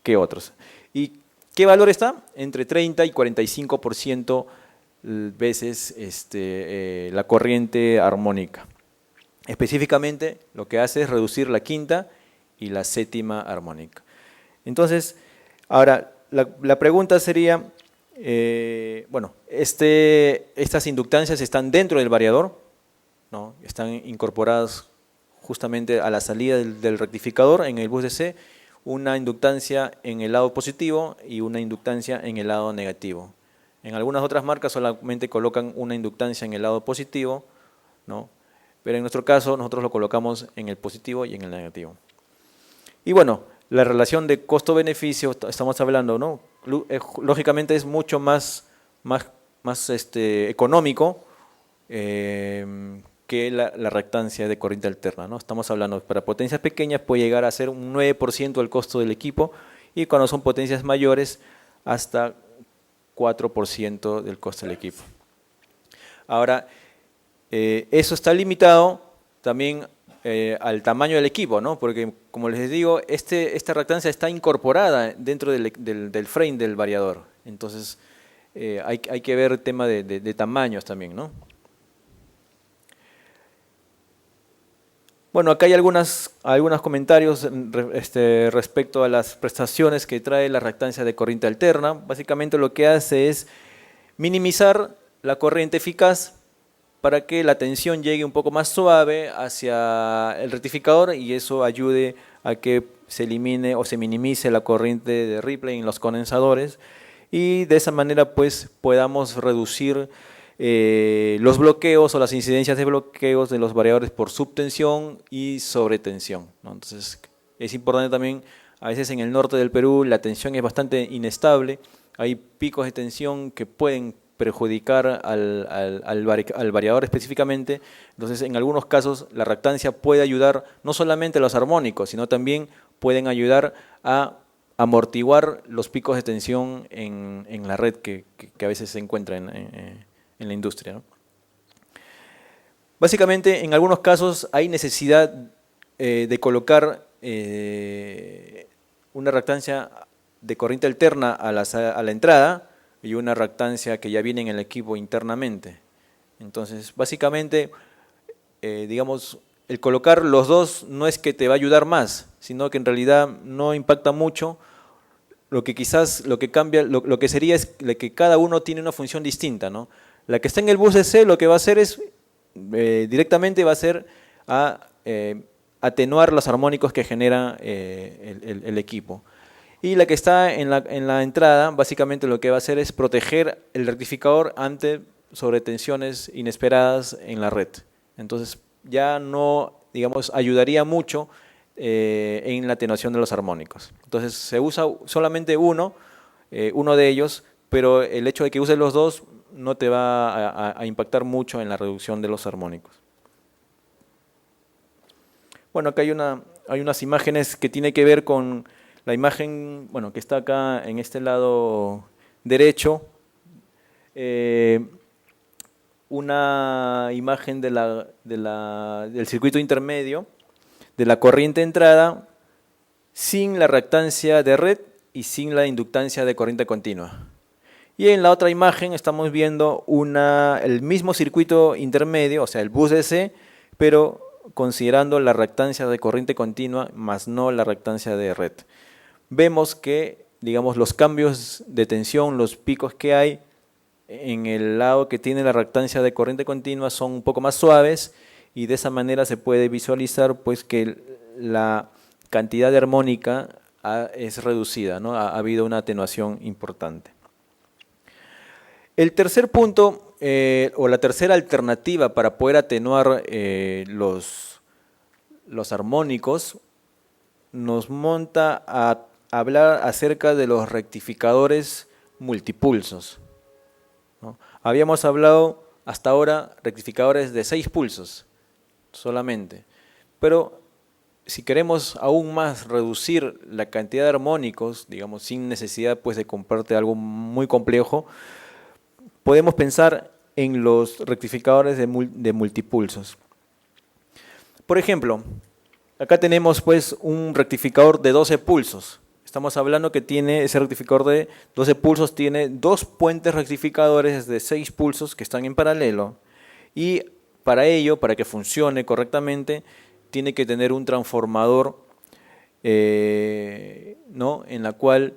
que otros. ¿Y qué valor está? Entre 30 y 45% veces la corriente armónica. Específicamente, lo que hace es reducir la quinta y la séptima armónica. Entonces, ahora, la pregunta sería, bueno, estas inductancias están dentro del variador, ¿no? Están incorporadas justamente a la salida del rectificador en el bus DC, una inductancia en el lado positivo y una inductancia en el lado negativo. En algunas otras marcas solamente colocan una inductancia en el lado positivo, ¿no? Pero en nuestro caso nosotros lo colocamos en el positivo y en el negativo. Y bueno, la relación de costo-beneficio, estamos hablando, ¿no? Lógicamente es mucho más económico que la reactancia de corriente alterna, ¿no? Estamos hablando, para potencias pequeñas puede llegar a ser un 9% del costo del equipo y cuando son potencias mayores hasta 4% del costo del equipo. Ahora, eso está limitado también al tamaño del equipo, ¿no? Porque, como les digo, esta reactancia está incorporada dentro del frame del variador. Entonces, hay que ver el tema de tamaños también, ¿no? Bueno, acá hay algunos comentarios respecto a las prestaciones que trae la reactancia de corriente alterna. Básicamente lo que hace es minimizar la corriente eficaz para que la tensión llegue un poco más suave hacia el rectificador y eso ayude a que se elimine o se minimice la corriente de Ripley en los condensadores y de esa manera pues podamos reducir los bloqueos o las incidencias de bloqueos de los variadores por subtensión y sobretensión, ¿no? Entonces es importante también, a veces en el norte del Perú la tensión es bastante inestable, hay picos de tensión que pueden perjudicar al variador específicamente, entonces en algunos casos la reactancia puede ayudar no solamente a los armónicos, sino también pueden ayudar a amortiguar los picos de tensión en la red que a veces se encuentra en la industria, ¿no? Básicamente, en algunos casos hay necesidad de colocar una reactancia de corriente alterna a la entrada y una reactancia que ya viene en el equipo internamente. Entonces, básicamente, digamos, el colocar los dos no es que te va a ayudar más, sino que en realidad no impacta mucho. Lo que quizás, lo que cambia, lo que sería es que cada uno tiene una función distinta, ¿no? La que está en el bus DC lo que va a hacer es, directamente va a ser atenuar los armónicos que genera el equipo. Y la que está en la entrada, básicamente lo que va a hacer es proteger el rectificador ante sobretensiones inesperadas en la red. Entonces ya no, digamos, ayudaría mucho en la atenuación de los armónicos. Entonces se usa solamente uno de ellos, pero el hecho de que uses los dos no te va a impactar mucho en la reducción de los armónicos. Bueno, acá hay unas imágenes que tienen que ver con la imagen, bueno, que está acá en este lado derecho, una imagen del circuito intermedio, de la corriente de entrada, sin la reactancia de red y sin la inductancia de corriente continua. Y en la otra imagen estamos viendo el mismo circuito intermedio, o sea, el bus DC, pero considerando la reactancia de corriente continua, más no la reactancia de red. Vemos que, digamos, los cambios de tensión, los picos que hay en el lado que tiene la reactancia de corriente continua son un poco más suaves y de esa manera se puede visualizar pues, que la cantidad de armónica es reducida, ¿no? Ha habido una atenuación importante. El tercer punto, o la tercera alternativa para poder atenuar los armónicos, nos monta a hablar acerca de los rectificadores multipulsos, ¿no? Habíamos hablado hasta ahora rectificadores de 6 pulsos solamente, pero si queremos aún más reducir la cantidad de armónicos, digamos, sin necesidad pues, de comprarte algo muy complejo, podemos pensar en los rectificadores de multipulsos. Por ejemplo, acá tenemos pues un rectificador de 12 pulsos. Estamos hablando que ese rectificador de 12 pulsos tiene 2 puentes rectificadores de 6 pulsos que están en paralelo. Y para ello, para que funcione correctamente, tiene que tener un transformador, ¿no? En la cual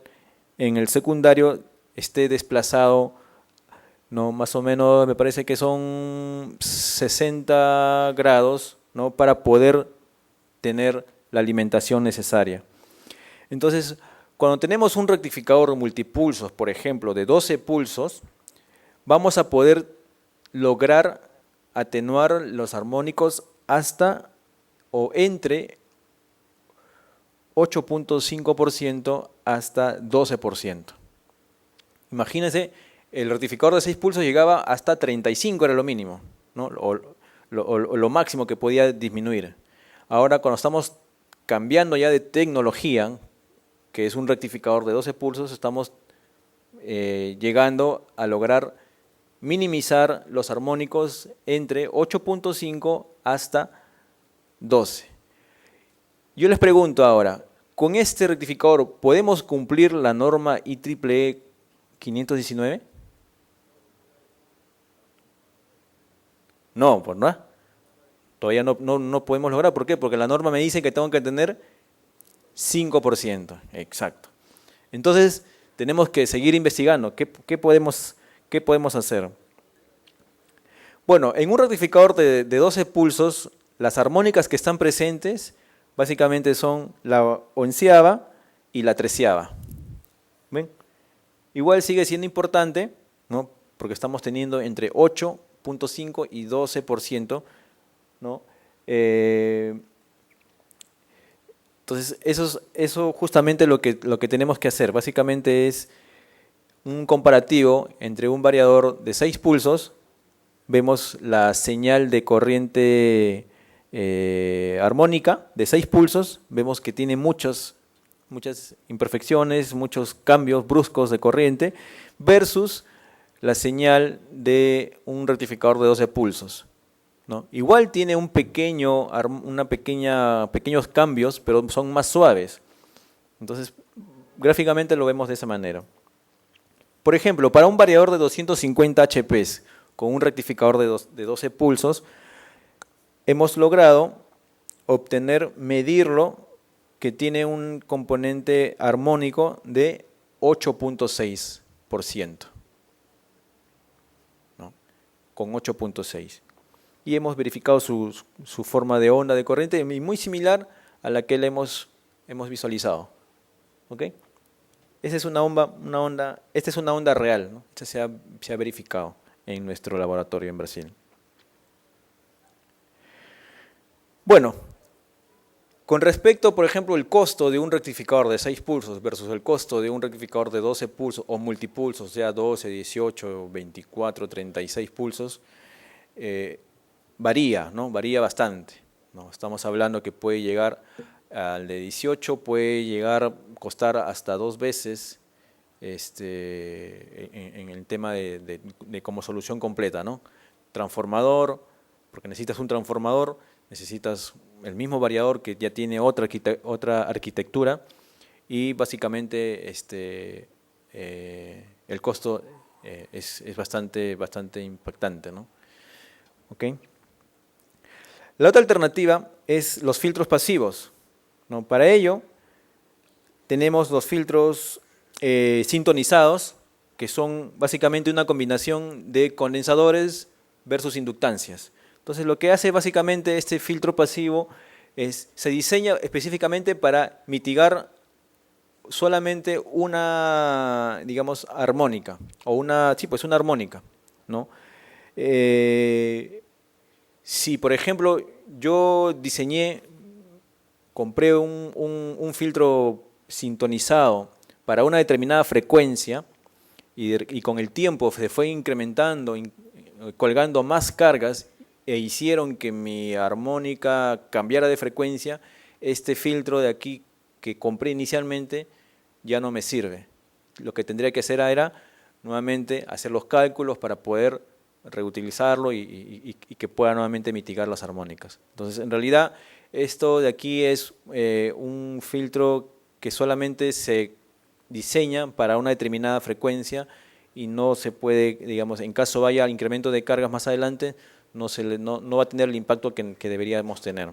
en el secundario esté desplazado, ¿no? Más o menos me parece que son 60 grados, ¿no? Para poder tener la alimentación necesaria. Entonces, cuando tenemos un rectificador multipulsos, por ejemplo, de 12 pulsos, vamos a poder lograr atenuar los armónicos hasta o entre 8.5% hasta 12%. Imagínense, el rectificador de 6 pulsos llegaba hasta 35, era lo mínimo, ¿no? O lo máximo que podía disminuir. Ahora, cuando estamos cambiando ya de tecnología, que es un rectificador de 12 pulsos, estamos llegando a lograr minimizar los armónicos entre 8.5 hasta 12. Yo les pregunto ahora, ¿con este rectificador podemos cumplir la norma IEEE 519? No, pues no. Todavía no podemos lograr. ¿Por qué? Porque la norma me dice que tengo que tener 5%. Exacto. Entonces, tenemos que seguir investigando. ¿Qué podemos hacer? Bueno, en un rectificador de 12 pulsos, las armónicas que están presentes básicamente son la onceava y la treceava. ¿Ven? Igual sigue siendo importante, ¿no? Porque estamos teniendo entre 8.5 y 12%, ¿no? Entonces, eso justamente lo que tenemos que hacer. Básicamente es un comparativo entre un variador de 6 pulsos. Vemos la señal de corriente armónica de 6 pulsos. Vemos que tiene muchas imperfecciones, muchos cambios bruscos de corriente, versus la señal de un rectificador de 12 pulsos, ¿no? Igual tiene pequeños cambios, pero son más suaves. Entonces, gráficamente lo vemos de esa manera. Por ejemplo, para un variador de 250 HPs con un rectificador de 12 pulsos, hemos logrado medirlo, que tiene un componente armónico de 8.6%, ¿no? Con 8.6. Y hemos verificado su forma de onda de corriente, muy similar a la que le hemos visualizado. ¿Ok? Esta es una onda real, ¿no? Esta se ha verificado en nuestro laboratorio en Brasil. Bueno, con respecto, por ejemplo, el costo de un rectificador de 6 pulsos versus el costo de un rectificador de 12 pulsos o multipulsos, sea 12, 18, 24, 36 pulsos, varía, ¿no? Varía bastante, ¿no? Estamos hablando que puede llegar al de 18, puede llegar a costar hasta 2 veces en el tema de como solución completa, ¿no? Transformador, porque necesitas un transformador, necesitas el mismo variador que ya tiene otra arquitectura, y básicamente el costo es bastante impactante, ¿no? ¿Okay? La otra alternativa es los filtros pasivos, ¿no? Para ello tenemos los filtros sintonizados, que son básicamente una combinación de condensadores versus inductancias. Entonces, lo que hace básicamente este filtro pasivo se diseña específicamente para mitigar solamente una, digamos, armónica, o una armónica, ¿no? Si, por ejemplo, yo compré un filtro sintonizado para una determinada frecuencia, y con el tiempo se fue incrementando, colgando más cargas, e hicieron que mi armónica cambiara de frecuencia, este filtro de aquí que compré inicialmente ya no me sirve. Lo que tendría que hacer era nuevamente hacer los cálculos para poder reutilizarlo y que pueda nuevamente mitigar las armónicas. Entonces, en realidad, esto de aquí es un filtro que solamente se diseña para una determinada frecuencia, y no se puede, digamos, en caso vaya al incremento de cargas más adelante, no va a tener el impacto que deberíamos tener.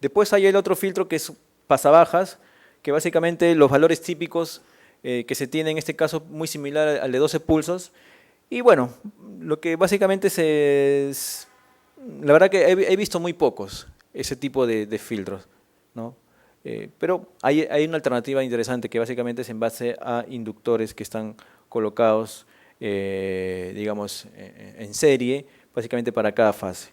Después hay el otro filtro que es pasabajas, que básicamente los valores típicos que se tiene en este caso muy similar al de 12 pulsos. Y bueno, lo que básicamente la verdad que he visto muy pocos ese tipo de filtros, ¿no? Pero hay una alternativa interesante que básicamente es en base a inductores que están colocados, digamos, en serie, básicamente para cada fase.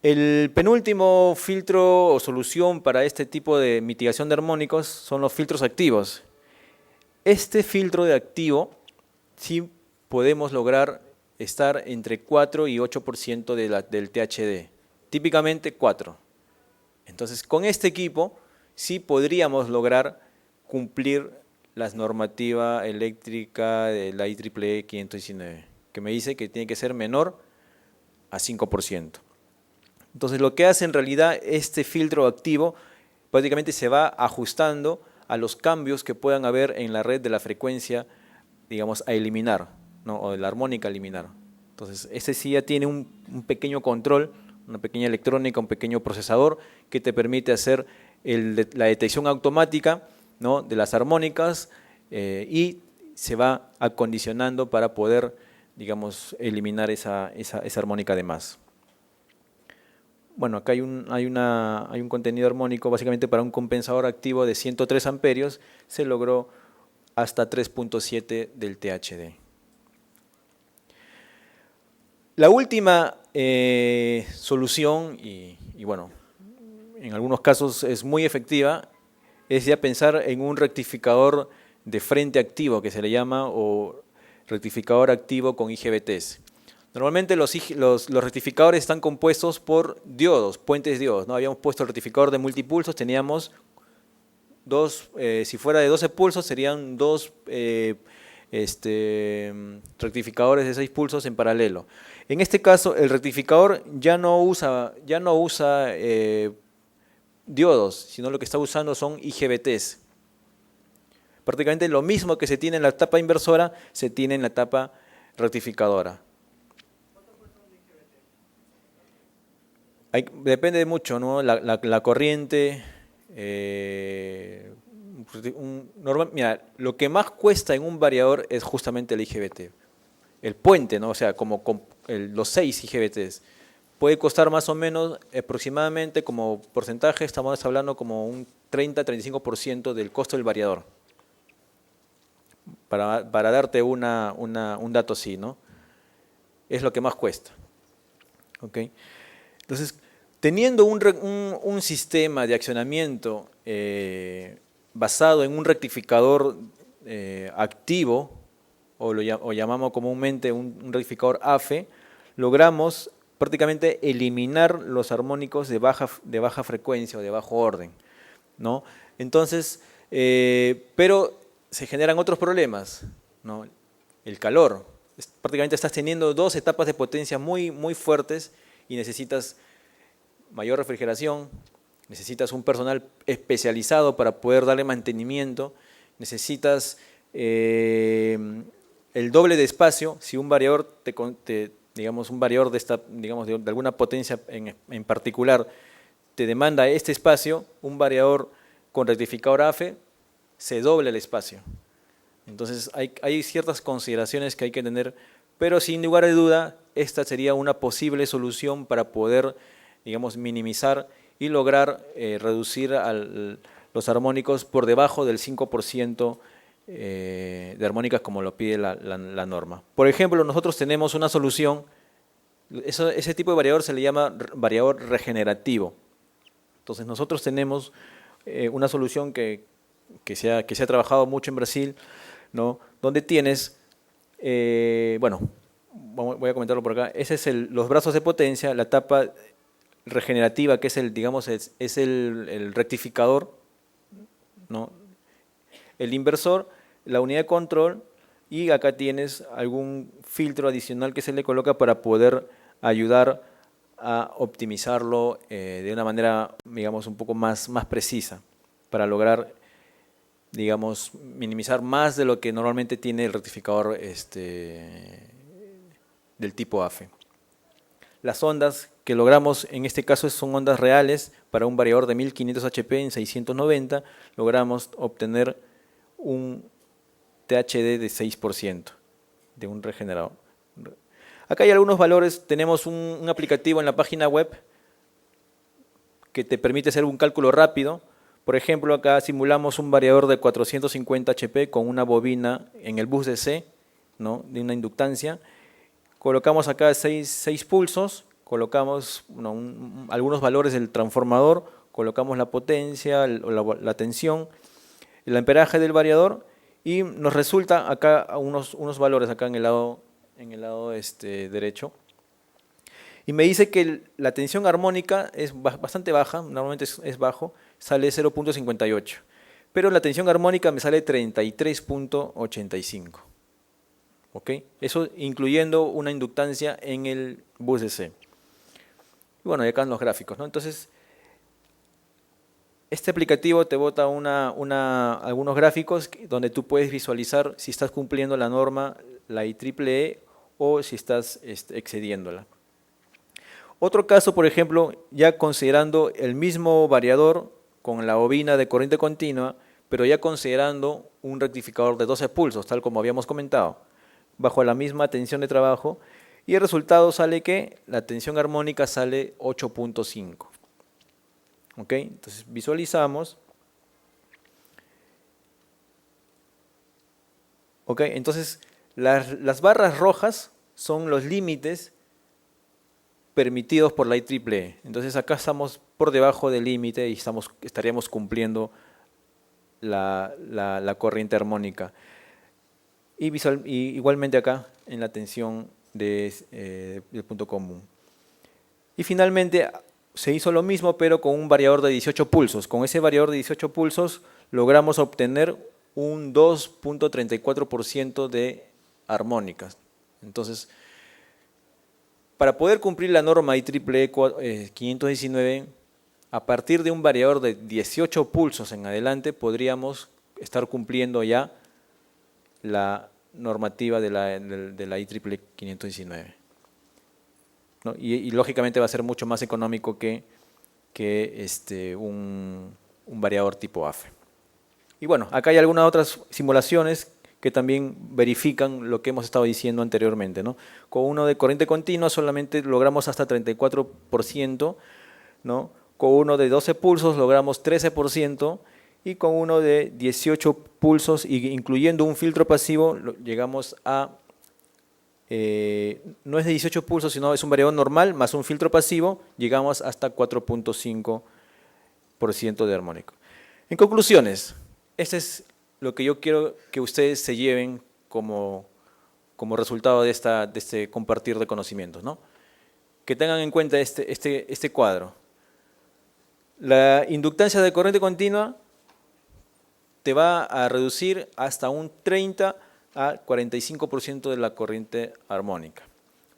El penúltimo filtro o solución para este tipo de mitigación de armónicos son los filtros activos. Este filtro de activo sí podemos lograr estar entre 4 y 8% del THD, típicamente 4. Entonces, con este equipo sí podríamos lograr cumplir la normativa eléctrica de la IEEE 519, que me dice que tiene que ser menor a 5%. Entonces, lo que hace en realidad este filtro activo, prácticamente se va ajustando a los cambios que puedan haber en la red de la frecuencia, digamos, a eliminar, ¿no? O de la armónica a eliminar. Entonces, este sí ya tiene un pequeño control, una pequeña electrónica, un pequeño procesador que te permite hacer la detección automática, ¿no? De las armónicas y se va acondicionando para poder, digamos, eliminar esa armónica de más. Bueno, acá hay un contenido armónico, básicamente para un compensador activo de 103 amperios, se logró hasta 3.7 del THD. La última solución, y bueno, en algunos casos es muy efectiva, es ya pensar en un rectificador de frente activo, que se le llama, o rectificador activo con IGBTs. Normalmente los rectificadores están compuestos por diodos, puentes diodos, ¿no? Habíamos puesto el rectificador de multipulsos, teníamos si fuera de 12 pulsos serían dos rectificadores de 6 pulsos en paralelo. En este caso el rectificador ya no usa diodos, sino lo que está usando son IGBTs. Prácticamente lo mismo que se tiene en la etapa inversora se tiene en la etapa rectificadora. Depende mucho, ¿no? La corriente. Mira, lo que más cuesta en un variador es justamente el IGBT. El puente, ¿no? O sea, los 6 IGBTs. Puede costar más o menos, aproximadamente como porcentaje, estamos hablando como un 30-35% del costo del variador. Para darte un dato así, ¿no? Es lo que más cuesta. ¿Ok? Entonces, teniendo un sistema de accionamiento basado en un rectificador activo, o llamamos comúnmente un rectificador AFE, logramos prácticamente eliminar los armónicos de baja frecuencia o de bajo orden, ¿no? Entonces, pero se generan otros problemas, ¿no? El calor. Prácticamente estás teniendo dos etapas de potencia muy, muy fuertes y necesitas mayor refrigeración, necesitas un personal especializado para poder darle mantenimiento, necesitas el doble de espacio. Si un variador, digamos un variador de alguna potencia en particular te demanda este espacio, un variador con rectificador AFE se dobla el espacio. Entonces hay ciertas consideraciones que hay que tener, pero sin lugar a duda esta sería una posible solución para poder, digamos, minimizar y lograr reducir los armónicos por debajo del 5% de armónicas como lo pide la norma. Por ejemplo, nosotros tenemos una solución, ese tipo de variador se le llama variador regenerativo. Entonces nosotros tenemos una solución que se ha trabajado mucho en Brasil, ¿no? Donde tienes, bueno, voy a comentarlo por acá, ese es los brazos de potencia, la etapa regenerativa, que es el rectificador, ¿no? El inversor, la unidad de control, y acá tienes algún filtro adicional que se le coloca para poder ayudar a optimizarlo de una manera, digamos, un poco más precisa, para lograr, digamos, minimizar más de lo que normalmente tiene el rectificador del tipo AFE. Las ondas que logramos en este caso son ondas reales para un variador de 1500 HP en 690, logramos obtener un THD de 6% de un regenerador. Acá hay algunos valores, tenemos un aplicativo en la página web que te permite hacer un cálculo rápido. Por ejemplo, acá simulamos un variador de 450 HP con una bobina en el bus DC, ¿no?, de una inductancia. Colocamos acá 6 pulsos, colocamos algunos valores del transformador, colocamos la potencia, la tensión, el amperaje del variador y nos resulta acá unos valores acá en el lado derecho. Y me dice que la tensión armónica es bastante baja, normalmente es bajo, sale 0.58. Pero la tensión armónica me sale 33.85. ¿Ok? Eso incluyendo una inductancia en el bus DC. Y bueno, y acá en los gráficos, ¿no? Entonces, este aplicativo te bota algunos gráficos donde tú puedes visualizar si estás cumpliendo la norma, la IEEE, o si estás excediéndola. Otro caso, por ejemplo, ya considerando el mismo variador con la bobina de corriente continua, pero ya considerando un rectificador de 12 pulsos, tal como habíamos comentado, bajo la misma tensión de trabajo, y el resultado sale que la tensión armónica sale 8.5. ¿Ok? Entonces visualizamos. ¿Ok? Entonces las barras rojas son los límites permitidos por la IEEE. Entonces acá estamos por debajo del límite y estaríamos cumpliendo la corriente armónica. Y igualmente acá en la tensión del punto común. Y finalmente se hizo lo mismo pero con un variador de 18 pulsos. Con ese variador de 18 pulsos logramos obtener un 2.34% de armónicas. Entonces, para poder cumplir la norma IEEE 519, a partir de un variador de 18 pulsos en adelante, podríamos estar cumpliendo ya la normativa de la IEEE 519. ¿No? Y lógicamente va a ser mucho más económico que un variador tipo AFE. Y bueno, acá hay algunas otras simulaciones que también verifican lo que hemos estado diciendo anteriormente, ¿no? Con uno de corriente continua solamente logramos hasta 34%, ¿no? Con uno de 12 pulsos logramos 13%, y con uno de 18 pulsos, incluyendo un filtro pasivo, llegamos a, no es de 18 pulsos, sino es un variador normal más un filtro pasivo, llegamos hasta 4.5% de armónico. En conclusiones, este es lo que yo quiero que ustedes se lleven como resultado de este compartir de conocimientos, ¿no? Que tengan en cuenta este cuadro. La inductancia de corriente continua te va a reducir hasta un 30 a 45% de la corriente armónica.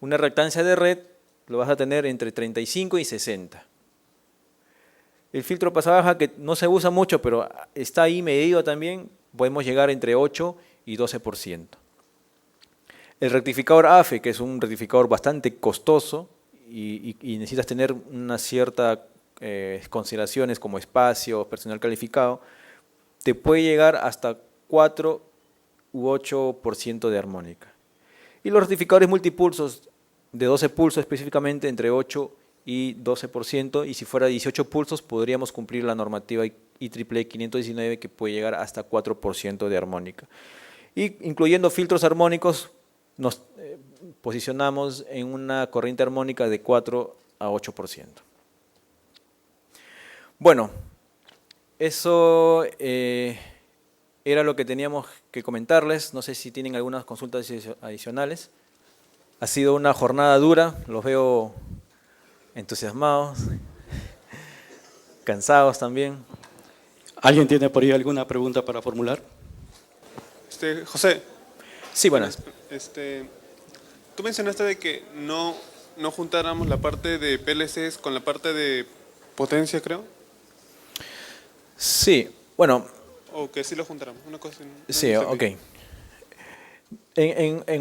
Una reactancia de red lo vas a tener entre 35 y 60. El filtro pasabaja, que no se usa mucho, pero está ahí medido también, podemos llegar entre 8 y 12%. El rectificador AFE, que es un rectificador bastante costoso y necesitas tener una cierta consideraciones como espacio, personal calificado, te puede llegar hasta 4 u 8% de armónica. Y los rectificadores multipulsos de 12 pulsos específicamente entre 8 y 12%, y si fuera 18 pulsos podríamos cumplir la normativa IEEE 519 que puede llegar hasta 4% de armónica. Y incluyendo filtros armónicos nos posicionamos en una corriente armónica de 4 a 8%. Bueno, eso era lo que teníamos que comentarles. No sé si tienen algunas consultas adicionales. Ha sido una jornada dura, los veo entusiasmados, cansados también. ¿Alguien tiene por ahí alguna pregunta para formular? José. Sí, buenas. Tú mencionaste de que no juntáramos la parte de PLCs con la parte de potencia, creo. Sí, bueno. O que sí lo juntáramos. Una cosa, sí, ok.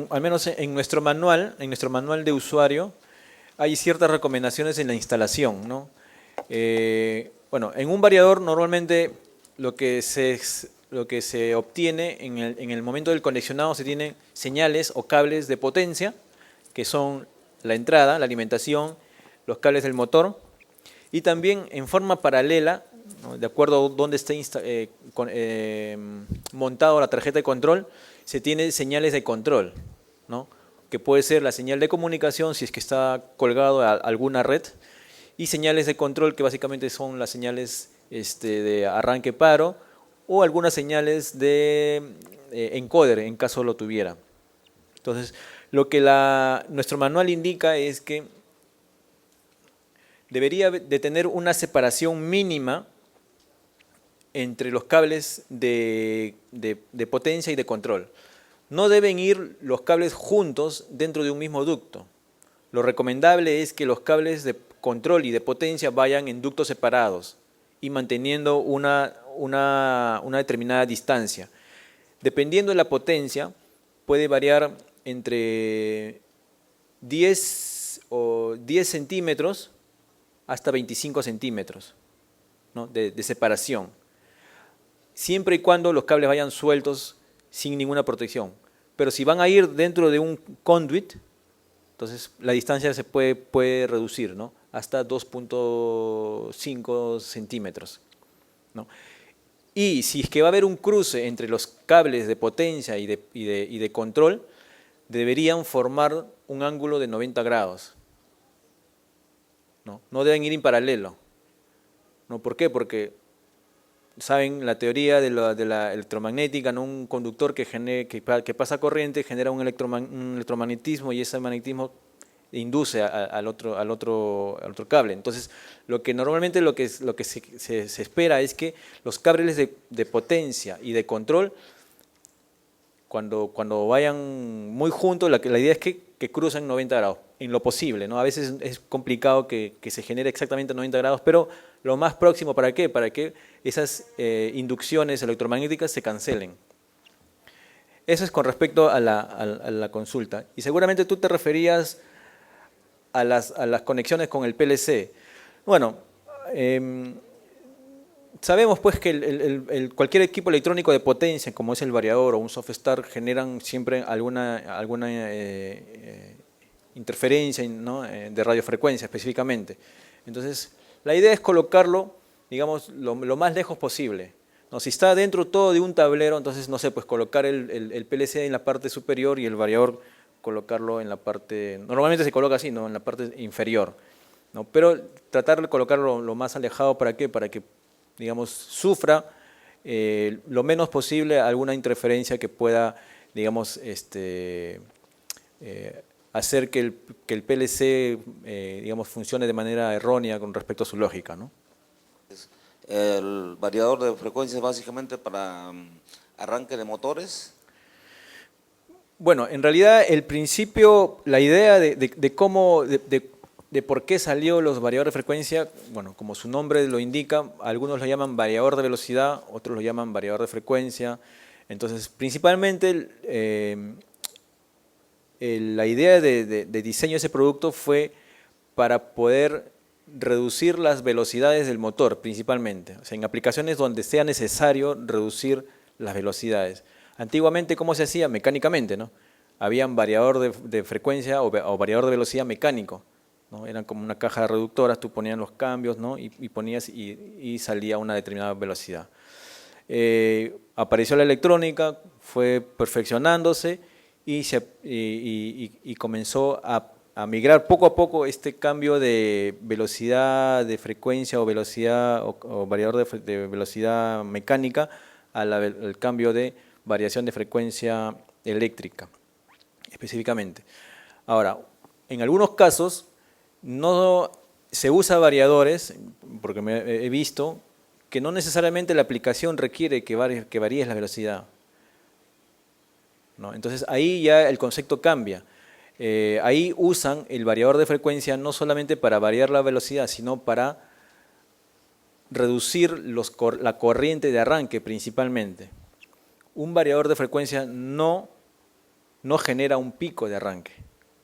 Al menos en nuestro manual de usuario, hay ciertas recomendaciones en la instalación, ¿no? Bueno, en un variador normalmente lo que se lo que se obtiene en el momento del conexionado, se tienen señales o cables de potencia, que son la entrada, la alimentación, los cables del motor, y también en forma paralela, ¿no?, de acuerdo a dónde esté montado la tarjeta de control, se tiene señales de control, ¿no?, que puede ser la señal de comunicación si es que está colgado a alguna red, y señales de control que básicamente son las señales de arranque-paro, o algunas señales de encoder en caso lo tuviera. Entonces, lo que nuestro manual indica es que debería de tener una separación mínima entre los cables de potencia y de control. No deben ir los cables juntos dentro de un mismo ducto. Lo recomendable es que los cables de control y de potencia vayan en ductos separados y manteniendo una determinada distancia. Dependiendo de la potencia, puede variar entre 10 centímetros hasta 25 centímetros, ¿no?, de separación, siempre y cuando los cables vayan sueltos sin ninguna protección. Pero si van a ir dentro de un conduit, entonces la distancia se puede reducir, ¿no?, hasta 2.5 centímetros, ¿no? Y si es que va a haber un cruce entre los cables de potencia y de control, deberían formar un ángulo de 90 grados. No deben ir en paralelo. ¿No? ¿Por qué? Porque saben la teoría de la electromagnética, ¿no? Un conductor que pasa corriente genera un electromagnetismo, y ese magnetismo induce al otro cable. Entonces, normalmente lo que se espera es que los cables de potencia y de control, cuando vayan muy juntos, la idea es que cruzan 90 grados, en lo posible, ¿no? A veces es complicado que se genere exactamente 90 grados, pero lo más próximo, ¿para qué? Para que esas inducciones electromagnéticas se cancelen. Eso es con respecto a la consulta. Y seguramente tú te referías a las conexiones con el PLC. Bueno, sabemos pues que cualquier equipo electrónico de potencia, como es el variador o un soft start, generan siempre alguna interferencia, ¿no?, de radiofrecuencia específicamente. Entonces, la idea es colocarlo, digamos, lo más lejos posible, ¿no? Si está dentro todo de un tablero, entonces, no sé, pues colocar el PLC en la parte superior y el variador colocarlo en la parte, normalmente se coloca así, ¿no?, en la parte inferior, ¿no? Pero tratar de colocarlo lo más alejado, ¿para qué? Para que, digamos, sufra lo menos posible alguna interferencia que pueda, digamos, hacer que el PLC, digamos, funcione de manera errónea con respecto a su lógica, ¿no? El variador de frecuencias básicamente para arranque de motores. Bueno, en realidad el principio, la idea de cómo, de por qué salió los variadores de frecuencia, bueno, como su nombre lo indica, algunos lo llaman variador de velocidad, otros lo llaman variador de frecuencia. Entonces, principalmente la idea de diseño de ese producto fue para poder reducir las velocidades del motor, principalmente. O sea, en aplicaciones donde sea necesario reducir las velocidades. Antiguamente, ¿cómo se hacía? Mecánicamente, ¿no? Habían variador de frecuencia o variador de velocidad mecánico, ¿no? Eran como una caja de reductoras, tú ponías los cambios, ¿no?, y ponías y salía a una determinada velocidad. Apareció la electrónica, fue perfeccionándose y comenzó a migrar poco a poco este cambio de velocidad de frecuencia o velocidad o variador de velocidad mecánica al cambio de variación de frecuencia eléctrica, específicamente. Ahora, en algunos casos no se usa variadores, porque he visto que no necesariamente la aplicación requiere que varíes la velocidad, ¿no? Entonces ahí ya el concepto cambia. Ahí usan el variador de frecuencia no solamente para variar la velocidad, sino para reducir la corriente de arranque principalmente. Un variador de frecuencia no genera un pico de arranque,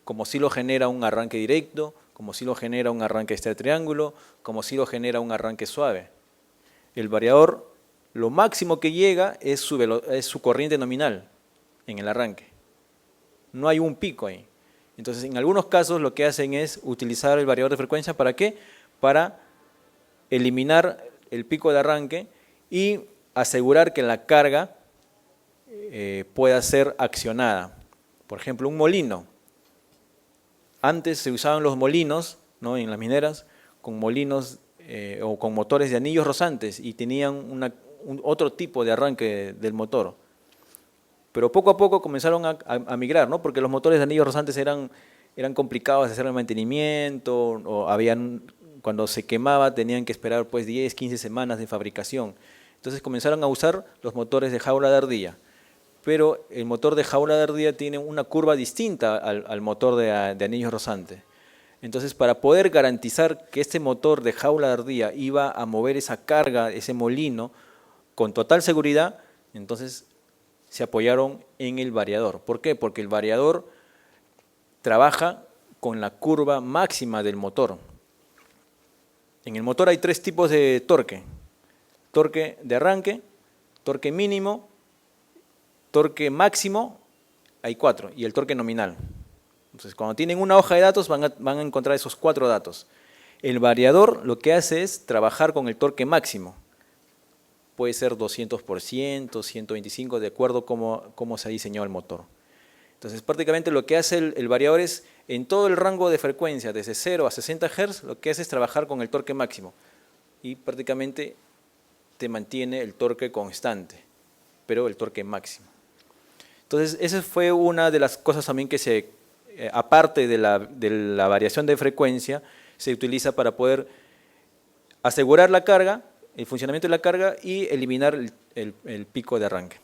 como sí lo genera un arranque directo, como sí lo genera un arranque triángulo, como sí lo genera un arranque suave. El variador lo máximo que llega es su corriente nominal en el arranque. No hay un pico ahí. Entonces, en algunos casos lo que hacen es utilizar el variador de frecuencia, ¿para qué? Para eliminar el pico de arranque y asegurar que la carga pueda ser accionada. Por ejemplo, un molino. Antes se usaban los molinos, ¿no?, en las mineras, con molinos o con motores de anillos rozantes y tenían otro tipo de arranque del motor. Pero poco a poco comenzaron a migrar, ¿no?, porque los motores de anillos rozantes eran complicados de hacer el mantenimiento, o cuando se quemaba tenían que esperar pues 10, 15 semanas de fabricación. Entonces comenzaron a usar los motores de jaula de ardilla. Pero el motor de jaula de ardilla tiene una curva distinta al motor de anillos rozantes. Entonces, para poder garantizar que este motor de jaula de ardilla iba a mover esa carga, ese molino, con total seguridad, entonces se apoyaron en el variador. ¿Por qué? Porque el variador trabaja con la curva máxima del motor. En el motor hay 3 tipos de torque: torque de arranque, torque mínimo, torque máximo, hay 4, y el torque nominal. Entonces, cuando tienen una hoja de datos van a encontrar esos 4 datos. El variador lo que hace es trabajar con el torque máximo. Puede ser 200%, 125%, de acuerdo cómo se ha diseñado el motor. Entonces, prácticamente lo que hace el variador es, en todo el rango de frecuencia, desde 0 a 60 Hz, lo que hace es trabajar con el torque máximo. Y prácticamente te mantiene el torque constante, pero el torque máximo. Entonces, esa fue una de las cosas también que aparte de la variación de frecuencia, se utiliza para poder asegurar la carga, el funcionamiento de la carga y eliminar el pico de arranque.